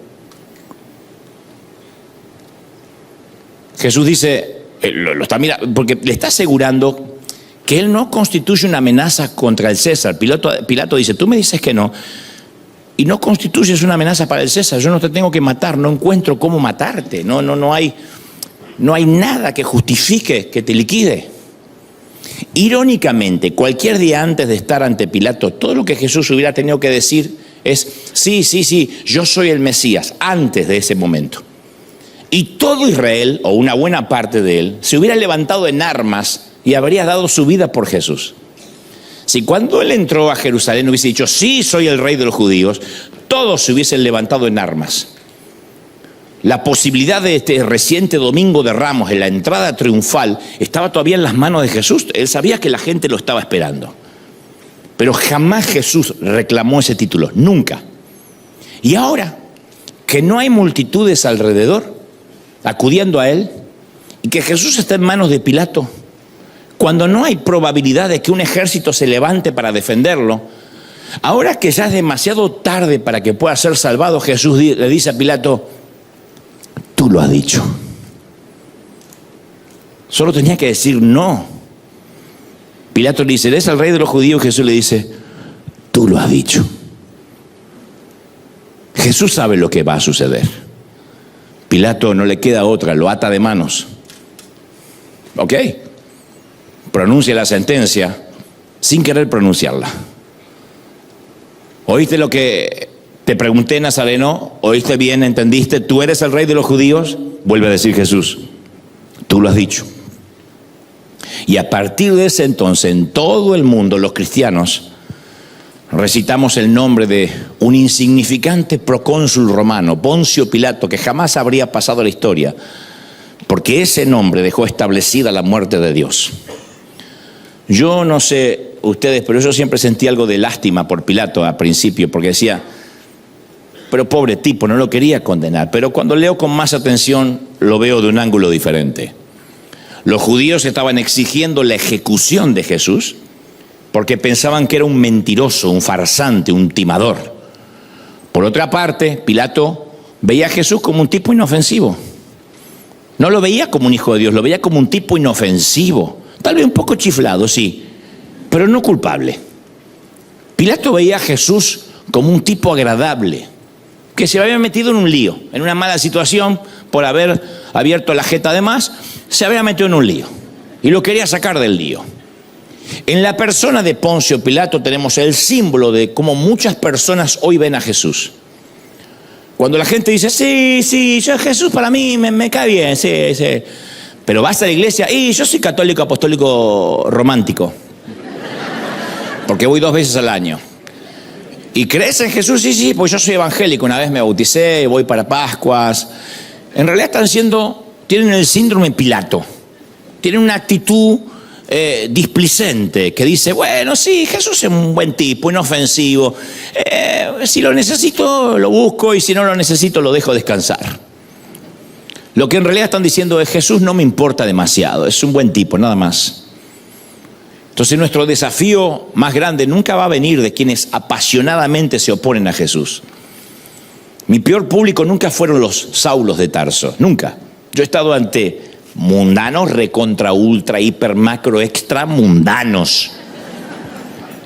Jesús dice, lo está mirando, porque le está asegurando que él no constituye una amenaza contra el César. Pilato dice, tú me dices que no. Y no constituyes una amenaza para el César. Yo no te tengo que matar, no encuentro cómo matarte. No hay nada que justifique que te liquide. Irónicamente, cualquier día antes de estar ante Pilato, todo lo que Jesús hubiera tenido que decir es, sí, yo soy el Mesías, antes de ese momento. Y todo Israel, o una buena parte de él, se hubiera levantado en armas y habría dado su vida por Jesús. Si cuando él entró a Jerusalén hubiese dicho, sí, soy el rey de los judíos, todos se hubiesen levantado en armas. La posibilidad de este reciente domingo de Ramos, en la entrada triunfal, estaba todavía en las manos de Jesús. Él sabía que la gente lo estaba esperando. Pero jamás Jesús reclamó ese título, nunca. Y ahora que no hay multitudes alrededor acudiendo a él y que Jesús está en manos de Pilato, cuando no hay probabilidad de que un ejército se levante para defenderlo, ahora que ya es demasiado tarde para que pueda ser salvado, Jesús le dice a Pilato: tú lo has dicho. Solo tenía que decir no. Pilato le dice: ¿eres el rey de los judíos? Jesús le dice: tú lo has dicho. Jesús sabe lo que va a suceder. Pilato no le queda otra, lo ata de manos. ¿Ok? Pronuncia la sentencia sin querer pronunciarla. ¿Oíste lo que te pregunté, Nazareno? ¿Oíste bien? ¿Entendiste? ¿Tú eres el rey de los judíos? Vuelve a decir Jesús: tú lo has dicho. Y a partir de ese entonces, en todo el mundo, los cristianos recitamos el nombre de un insignificante procónsul romano, Poncio Pilato, que jamás habría pasado a la historia, porque ese nombre dejó establecida la muerte de Dios. Yo no sé ustedes, pero yo siempre sentí algo de lástima por Pilato al principio, porque decía: pero pobre tipo, no lo quería condenar. Pero cuando leo con más atención, lo veo de un ángulo diferente. Los judíos estaban exigiendo la ejecución de Jesús porque pensaban que era un mentiroso, un farsante, un timador. Por otra parte, Pilato veía a Jesús como un tipo inofensivo. No lo veía como un hijo de Dios, lo veía como un tipo inofensivo. Tal vez un poco chiflado, sí, pero no culpable. Pilato veía a Jesús como un tipo agradable, que se había metido en un lío, en una mala situación por haber abierto la jeta de más, se había metido en un lío y lo quería sacar del lío. En la persona de Poncio Pilato tenemos el símbolo de cómo muchas personas hoy ven a Jesús. Cuando la gente dice: sí, yo Jesús para mí me cae bien, sí. Pero vas a la iglesia: y yo soy católico apostólico romántico, porque voy 2 veces al año. ¿Y crees en Jesús? Sí, pues yo soy evangélico, una vez me bauticé, voy para Pascuas. En realidad tienen el síndrome Pilato, tienen una actitud displicente, que dice: bueno, sí, Jesús es un buen tipo, inofensivo, si lo necesito lo busco y si no lo necesito lo dejo descansar. Lo que en realidad están diciendo es: Jesús no me importa demasiado, es un buen tipo, nada más. Entonces nuestro desafío más grande nunca va a venir de quienes apasionadamente se oponen a Jesús. Mi peor público nunca fueron los Saulos de Tarso, nunca. Yo he estado ante mundanos recontra ultra hiper macro extra mundanos.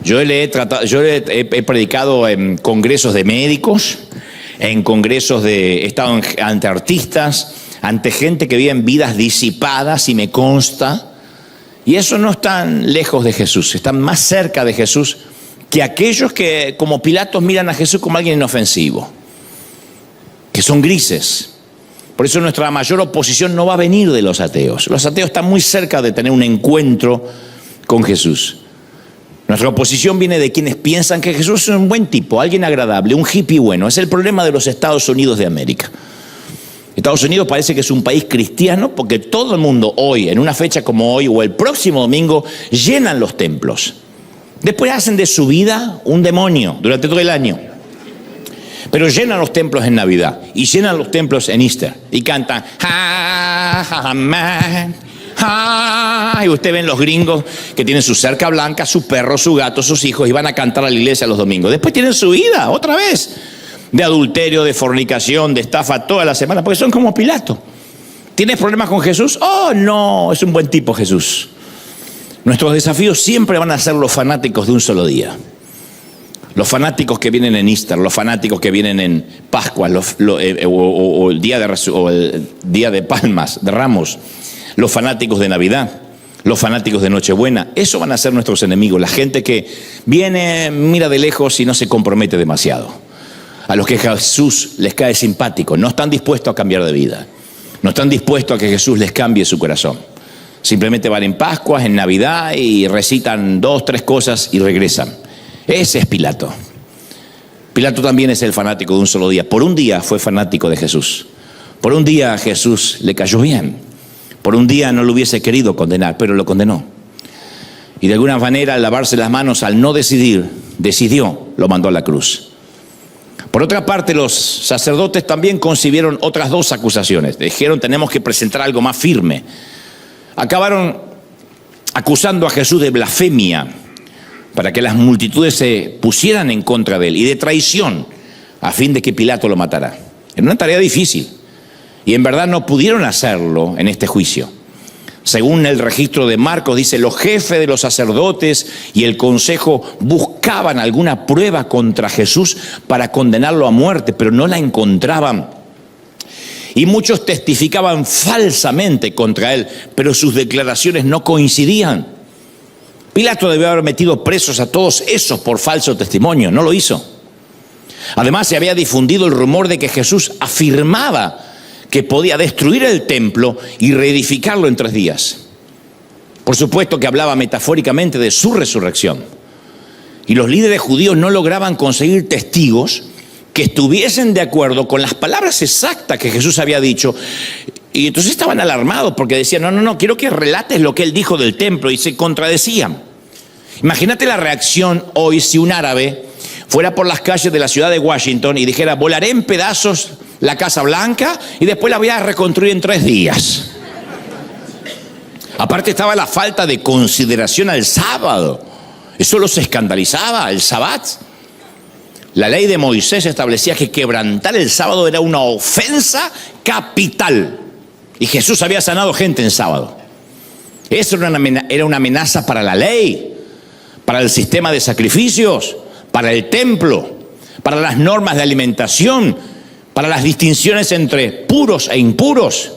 Yo he predicado en congresos de médicos, en congresos he estado ante artistas, ante gente que vive en vidas disipadas, y me consta. Y eso no están lejos de Jesús, están más cerca de Jesús que aquellos que, como Pilatos, miran a Jesús como alguien inofensivo, que son grises. Por eso nuestra mayor oposición no va a venir de los ateos. Los ateos están muy cerca de tener un encuentro con Jesús. Nuestra oposición viene de quienes piensan que Jesús es un buen tipo, alguien agradable, un hippie bueno. Es el problema de los Estados Unidos de América. Estados Unidos parece que es un país cristiano porque todo el mundo hoy, en una fecha como hoy o el próximo domingo, llenan los templos. Después hacen de su vida un demonio durante todo el año. Pero llenan los templos en Navidad y llenan los templos en Easter y cantan y usted ven los gringos que tienen su cerca blanca, su perro, su gato, sus hijos, y van a cantar a la iglesia los domingos. Después tienen su vida otra vez de adulterio, de fornicación, de estafa toda la semana, porque son como Pilato. ¿Tienes problemas con Jesús? Oh, no, es un buen tipo Jesús. Nuestros desafíos siempre van a ser los fanáticos de un solo día. Los fanáticos que vienen en Easter, los fanáticos que vienen en Pascua, o el día de Palmas, de Ramos, los fanáticos de Navidad, los fanáticos de Nochebuena. Eso van a ser nuestros enemigos, la gente que viene, mira de lejos y no se compromete demasiado. A los que Jesús les cae simpático, no están dispuestos a cambiar de vida, no están dispuestos a que Jesús les cambie su corazón. Simplemente van en Pascuas, en Navidad y recitan 2, 3 cosas y regresan. Ese es Pilato. Pilato también es el fanático de un solo día. Por un día fue fanático de Jesús. Por un día a Jesús le cayó bien. Por un día no lo hubiese querido condenar, pero lo condenó. Y de alguna manera, al lavarse las manos, al no decidir, decidió, lo mandó a la cruz. Por otra parte, los sacerdotes también concibieron otras dos acusaciones. Dijeron, tenemos que presentar algo más firme. Acabaron acusando a Jesús de blasfemia para que las multitudes se pusieran en contra de él, y de traición a fin de que Pilato lo matara. Era una tarea difícil y en verdad no pudieron hacerlo en este juicio. Según el registro de Marcos, dice, los jefes de los sacerdotes y el consejo buscaban alguna prueba contra Jesús para condenarlo a muerte, pero no la encontraban. Y muchos testificaban falsamente contra él, pero sus declaraciones no coincidían. Pilato debió haber metido presos a todos esos por falso testimonio, no lo hizo. Además, se había difundido el rumor de que Jesús afirmaba que podía destruir el templo y reedificarlo en 3 días. Por supuesto que hablaba metafóricamente de su resurrección. Y los líderes judíos no lograban conseguir testigos que estuviesen de acuerdo con las palabras exactas que Jesús había dicho. Y entonces estaban alarmados porque decían, no, quiero que relates lo que él dijo del templo, y se contradecían. Imagínate la reacción hoy si un árabe fuera por las calles de la ciudad de Washington y dijera, volaré en pedazos la Casa Blanca y después la voy a reconstruir en 3 días. Aparte estaba la falta de consideración al sábado. Eso los escandalizaba, el Sabbat. La ley de Moisés establecía que quebrantar el sábado era una ofensa capital. Y Jesús había sanado gente en sábado. Eso era una amenaza para la ley, para el sistema de sacrificios, para el templo, para las normas de alimentación, para las distinciones entre puros e impuros.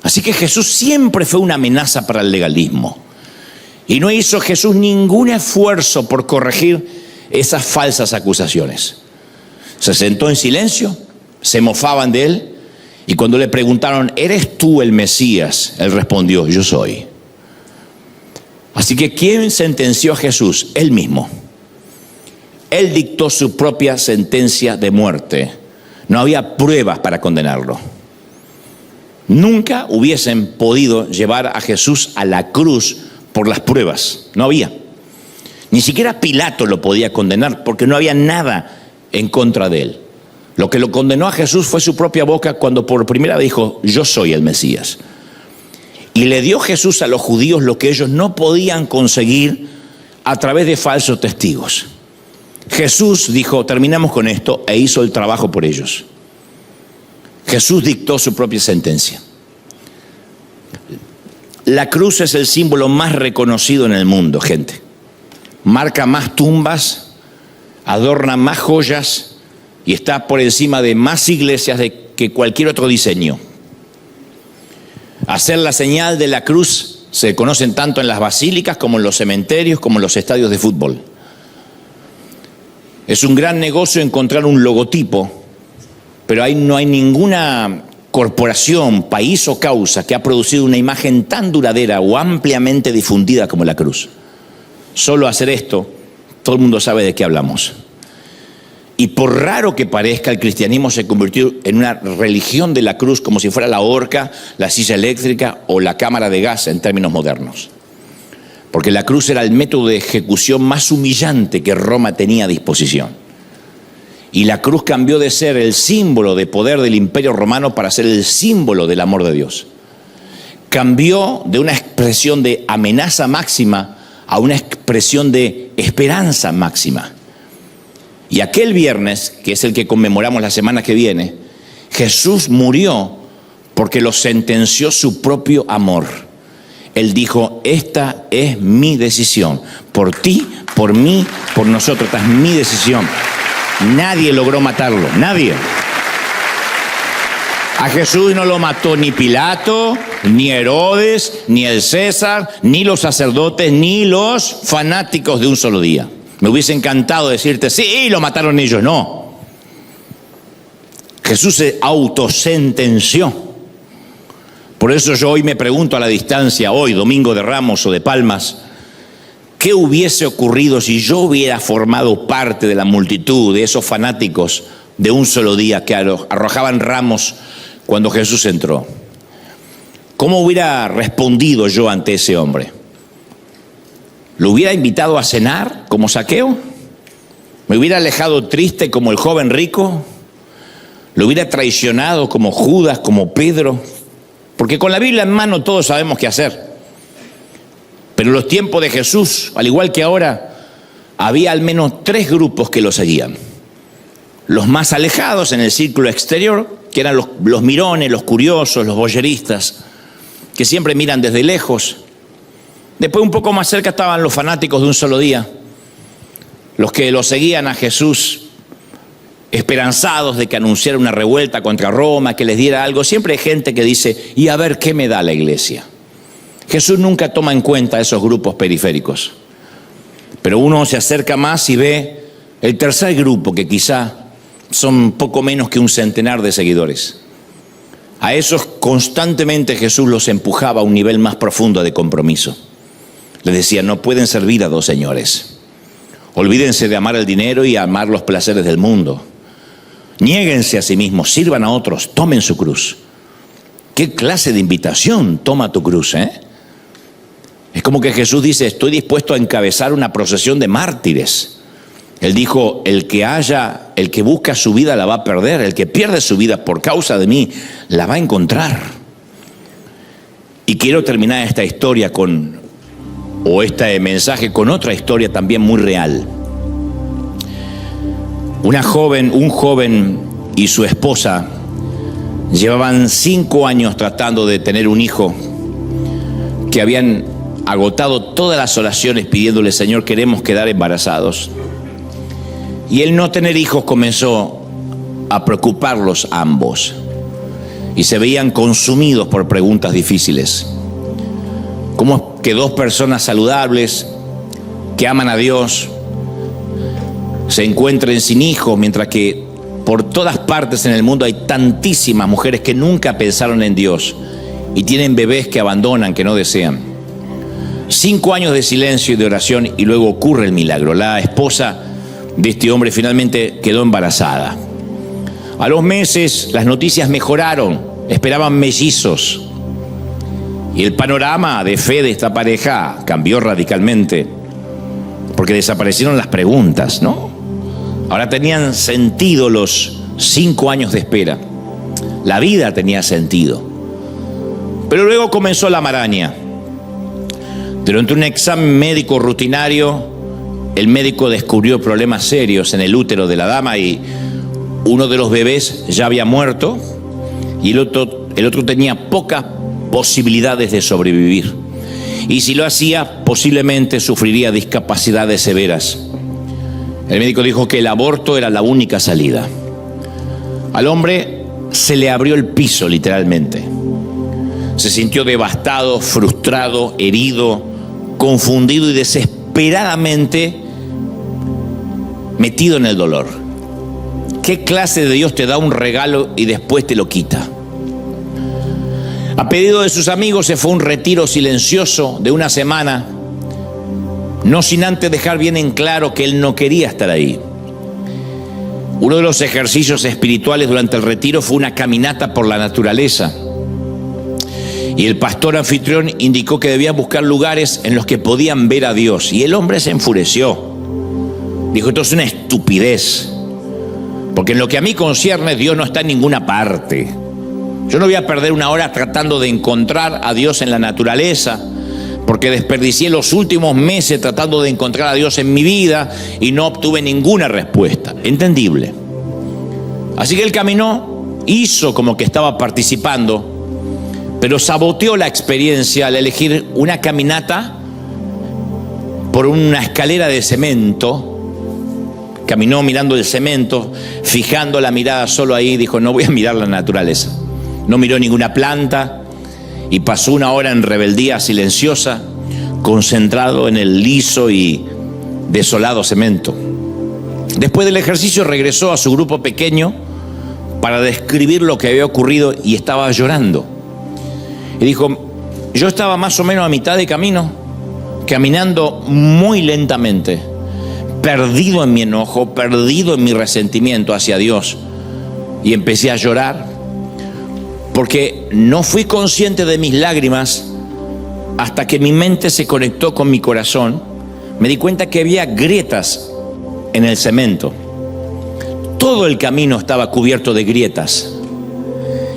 Así que Jesús siempre fue una amenaza para el legalismo. Y no hizo Jesús ningún esfuerzo por corregir esas falsas acusaciones. Se sentó en silencio, se mofaban de él, y cuando le preguntaron, ¿eres tú el Mesías?, él respondió, yo soy. Así que ¿quién sentenció a Jesús? Él mismo. Él dictó su propia sentencia de muerte. No había pruebas para condenarlo. Nunca hubiesen podido llevar a Jesús a la cruz por las pruebas. No había. Ni siquiera Pilato lo podía condenar porque no había nada en contra de él. Lo que lo condenó a Jesús fue su propia boca cuando por primera vez dijo, yo soy el Mesías. Y le dio Jesús a los judíos lo que ellos no podían conseguir a través de falsos testigos. Jesús dijo, terminamos con esto, e hizo el trabajo por ellos. Jesús dictó su propia sentencia. La cruz es el símbolo más reconocido en el mundo, gente. Marca más tumbas, adorna más joyas y está por encima de más iglesias que cualquier otro diseño. Hacer la señal de la cruz se conocen tanto en las basílicas como en los cementerios, como en los estadios de fútbol. Es un gran negocio encontrar un logotipo, pero no hay ninguna corporación, país o causa que ha producido una imagen tan duradera o ampliamente difundida como la cruz. Solo hacer esto, todo el mundo sabe de qué hablamos. Y por raro que parezca, el cristianismo se convirtió en una religión de la cruz, como si fuera la horca, la silla eléctrica o la cámara de gas en términos modernos. Porque la cruz era el método de ejecución más humillante que Roma tenía a disposición. Y la cruz cambió de ser el símbolo de poder del Imperio Romano para ser el símbolo del amor de Dios. Cambió de una expresión de amenaza máxima a una expresión de esperanza máxima. Y aquel viernes, que es el que conmemoramos la semana que viene, Jesús murió porque lo sentenció su propio amor. Él dijo, esta es mi decisión, por ti, por mí, por nosotros, esta es mi decisión. Nadie logró matarlo, nadie. A Jesús no lo mató ni Pilato, ni Herodes, ni el César, ni los sacerdotes, ni los fanáticos de un solo día. Me hubiese encantado decirte, sí, lo mataron ellos. No. Jesús se autosentenció. Por eso yo hoy me pregunto a la distancia, hoy, Domingo de Ramos o de Palmas, ¿qué hubiese ocurrido si yo hubiera formado parte de la multitud de esos fanáticos de un solo día que arrojaban ramos cuando Jesús entró? ¿Cómo hubiera respondido yo ante ese hombre? ¿Lo hubiera invitado a cenar como Zaqueo? ¿Me hubiera alejado triste como el joven rico? ¿Lo hubiera traicionado como Judas, como Pedro? Porque con la Biblia en mano todos sabemos qué hacer. Pero en los tiempos de Jesús, al igual que ahora, había al menos 3 grupos que lo seguían. Los más alejados en el círculo exterior, que eran los mirones, los curiosos, los voyeristas, que siempre miran desde lejos. Después, un poco más cerca, estaban los fanáticos de un solo día, los que lo seguían a Jesús esperanzados de que anunciara una revuelta contra Roma, que les diera algo. Siempre hay gente que dice, y a ver qué me da la iglesia. Jesús nunca toma en cuenta esos grupos periféricos. Pero uno se acerca más y ve el tercer grupo, que quizá son poco menos que un centenar de seguidores. A esos constantemente Jesús los empujaba a un nivel más profundo de compromiso. Les decía, no pueden servir a 2 señores. Olvídense de amar el dinero y amar los placeres del mundo. Niéguense a sí mismos, sirvan a otros, tomen su cruz. ¿Qué clase de invitación? Toma tu cruz, ¿eh? Es como que Jesús dice, estoy dispuesto a encabezar una procesión de mártires. Él dijo, el que busca su vida la va a perder, el que pierde su vida por causa de mí, la va a encontrar. Y quiero terminar esta historia este mensaje con otra historia también muy real. Un joven y su esposa llevaban 5 años tratando de tener un hijo, que habían agotado todas las oraciones pidiéndole, Señor, queremos quedar embarazados. Y el no tener hijos comenzó a preocuparlos ambos. Y se veían consumidos por preguntas difíciles. ¿Cómo es que 2 personas saludables, que aman a Dios, se encuentren sin hijos, mientras que por todas partes en el mundo hay tantísimas mujeres que nunca pensaron en Dios y tienen bebés que abandonan, que no desean? 5 años de silencio y de oración y luego ocurre el milagro. La esposa de este hombre finalmente quedó embarazada. A los meses las noticias mejoraron, esperaban mellizos. Y el panorama de fe de esta pareja cambió radicalmente, porque desaparecieron las preguntas, ¿no? Ahora tenían sentido los 5 años de espera. La vida tenía sentido. Pero luego comenzó la maraña. Durante un examen médico rutinario, el médico descubrió problemas serios en el útero de la dama y uno de los bebés ya había muerto y el otro tenía pocas posibilidades de sobrevivir. Y si lo hacía, posiblemente sufriría discapacidades severas. El médico dijo que el aborto era la única salida. Al hombre se le abrió el piso, literalmente. Se sintió devastado, frustrado, herido, confundido y desesperadamente metido en el dolor. ¿Qué clase de Dios te da un regalo y después te lo quita? A pedido de sus amigos se fue a un retiro silencioso de una semana, no sin antes dejar bien en claro que él no quería estar ahí. Uno de los ejercicios espirituales durante el retiro fue una caminata por la naturaleza. Y el pastor anfitrión indicó que debían buscar lugares en los que podían ver a Dios. Y el hombre se enfureció. Dijo, esto es una estupidez. Porque en lo que a mí concierne, Dios no está en ninguna parte. Yo no voy a perder 1 hora tratando de encontrar a Dios en la naturaleza, porque desperdicié los últimos meses tratando de encontrar a Dios en mi vida y no obtuve ninguna respuesta. Entendible. Así que él caminó, hizo como que estaba participando, pero saboteó la experiencia al elegir una caminata por una escalera de cemento. Caminó mirando el cemento, fijando la mirada solo ahí, dijo, no voy a mirar la naturaleza. No miró ninguna planta y pasó 1 hora en rebeldía silenciosa, concentrado en el liso y desolado cemento. Después del ejercicio regresó a su grupo pequeño para describir lo que había ocurrido y estaba llorando. Y dijo, yo estaba más o menos a mitad de camino, caminando muy lentamente, perdido en mi enojo, perdido en mi resentimiento hacia Dios. Y empecé a llorar porque no fui consciente de mis lágrimas hasta que mi mente se conectó con mi corazón. Me di cuenta que había grietas en el cemento. Todo el camino estaba cubierto de grietas.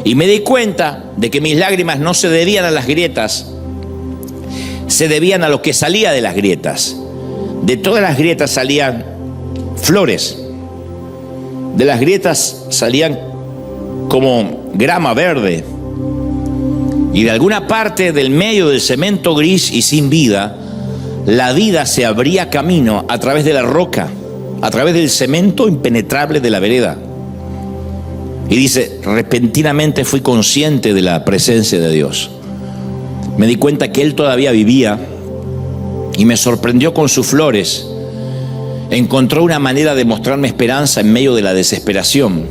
Y me di cuenta de que mis lágrimas no se debían a las grietas, se debían a lo que salía de las grietas. De todas las grietas salían flores. De las grietas salían como grama verde. Y de alguna parte del medio del cemento gris y sin vida, la vida se abría camino a través de la roca, a través del cemento impenetrable de la vereda. Y dice, repentinamente fui consciente de la presencia de Dios. Me di cuenta que Él todavía vivía y me sorprendió con sus flores. Encontró una manera de mostrarme esperanza en medio de la desesperación.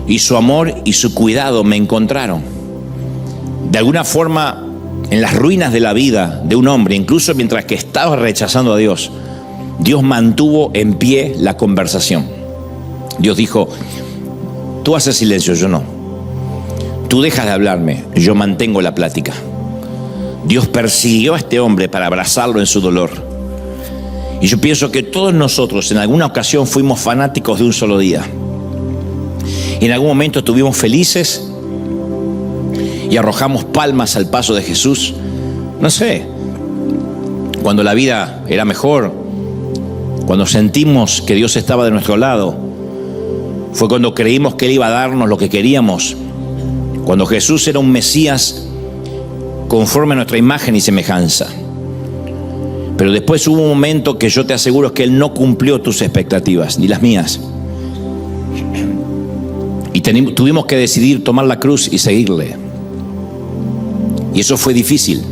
Y su amor y su cuidado me encontraron. De alguna forma, en las ruinas de la vida de un hombre, incluso mientras que estaba rechazando a Dios, Dios mantuvo en pie la conversación. Dios dijo, tú haces silencio, yo no. Tú dejas de hablarme, yo mantengo la plática. Dios persiguió a este hombre para abrazarlo en su dolor. Y yo pienso que todos nosotros en alguna ocasión fuimos fanáticos de un solo día. Y en algún momento estuvimos felices y arrojamos palmas al paso de Jesús. No sé, cuando la vida era mejor, cuando sentimos que Dios estaba de nuestro lado, fue cuando creímos que Él iba a darnos lo que queríamos, cuando Jesús era un Mesías conforme a nuestra imagen y semejanza. Pero después hubo un momento que yo te aseguro que Él no cumplió tus expectativas, ni las mías. Y tuvimos que decidir tomar la cruz y seguirle. Y eso fue difícil.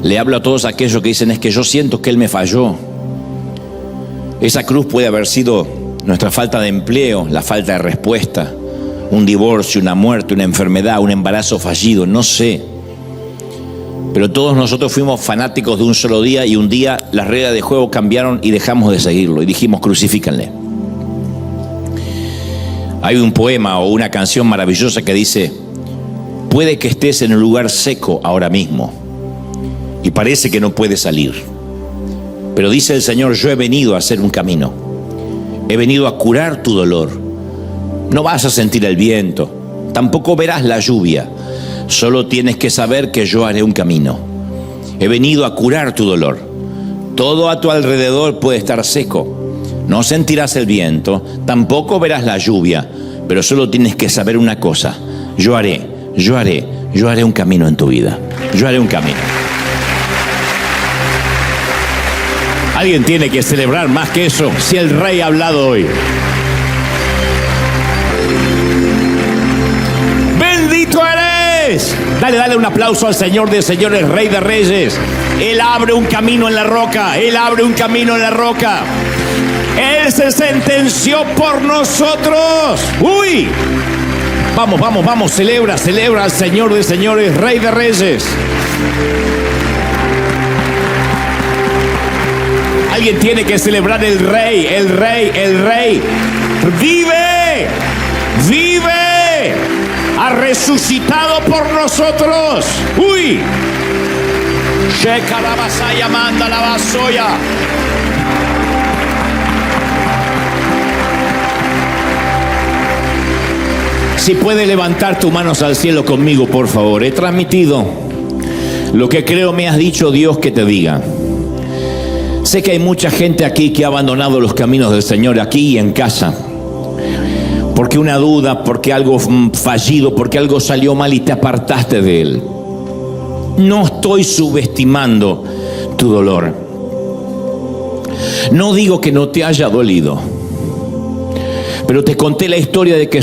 Le hablo a todos aquellos que dicen, es que yo siento que Él me falló. Esa cruz puede haber sido nuestra falta de empleo, la falta de respuesta, un divorcio, una muerte, una enfermedad, un embarazo fallido, no sé. Pero todos nosotros fuimos fanáticos de un solo día y un día las reglas de juego cambiaron y dejamos de seguirlo y dijimos, crucifícanle. Hay un poema o una canción maravillosa que dice, puede que estés en un lugar seco ahora mismo y parece que no puedes salir. Pero dice el Señor, yo he venido a hacer un camino. He venido a curar tu dolor. No vas a sentir el viento, tampoco verás la lluvia. Solo tienes que saber que yo haré un camino. He venido a curar tu dolor. Todo a tu alrededor puede estar seco. No sentirás el viento, tampoco verás la lluvia, pero solo tienes que saber una cosa. Yo haré un camino en tu vida. Yo haré un camino. Alguien tiene que celebrar más que eso, si el Rey ha hablado hoy. ¡Bendito eres! Dale un aplauso al Señor de señores, Rey de reyes. Él abre un camino en la roca. Él abre un camino en la roca. Él se sentenció por nosotros. ¡Uy! Vamos, celebra al Señor de señores, Rey de reyes. Alguien tiene que celebrar el Rey. Vive. Ha resucitado por nosotros. ¡Uy! Shekalabasaya manda la basoya. Si puedes levantar tus manos al cielo conmigo, por favor. He transmitido lo que creo me has dicho Dios que te diga. Sé que hay mucha gente aquí que ha abandonado los caminos del Señor, aquí y en casa. Porque una duda, porque algo fallido, porque algo salió mal y te apartaste de Él. No estoy subestimando tu dolor. No digo que no te haya dolido. Pero te conté la historia de que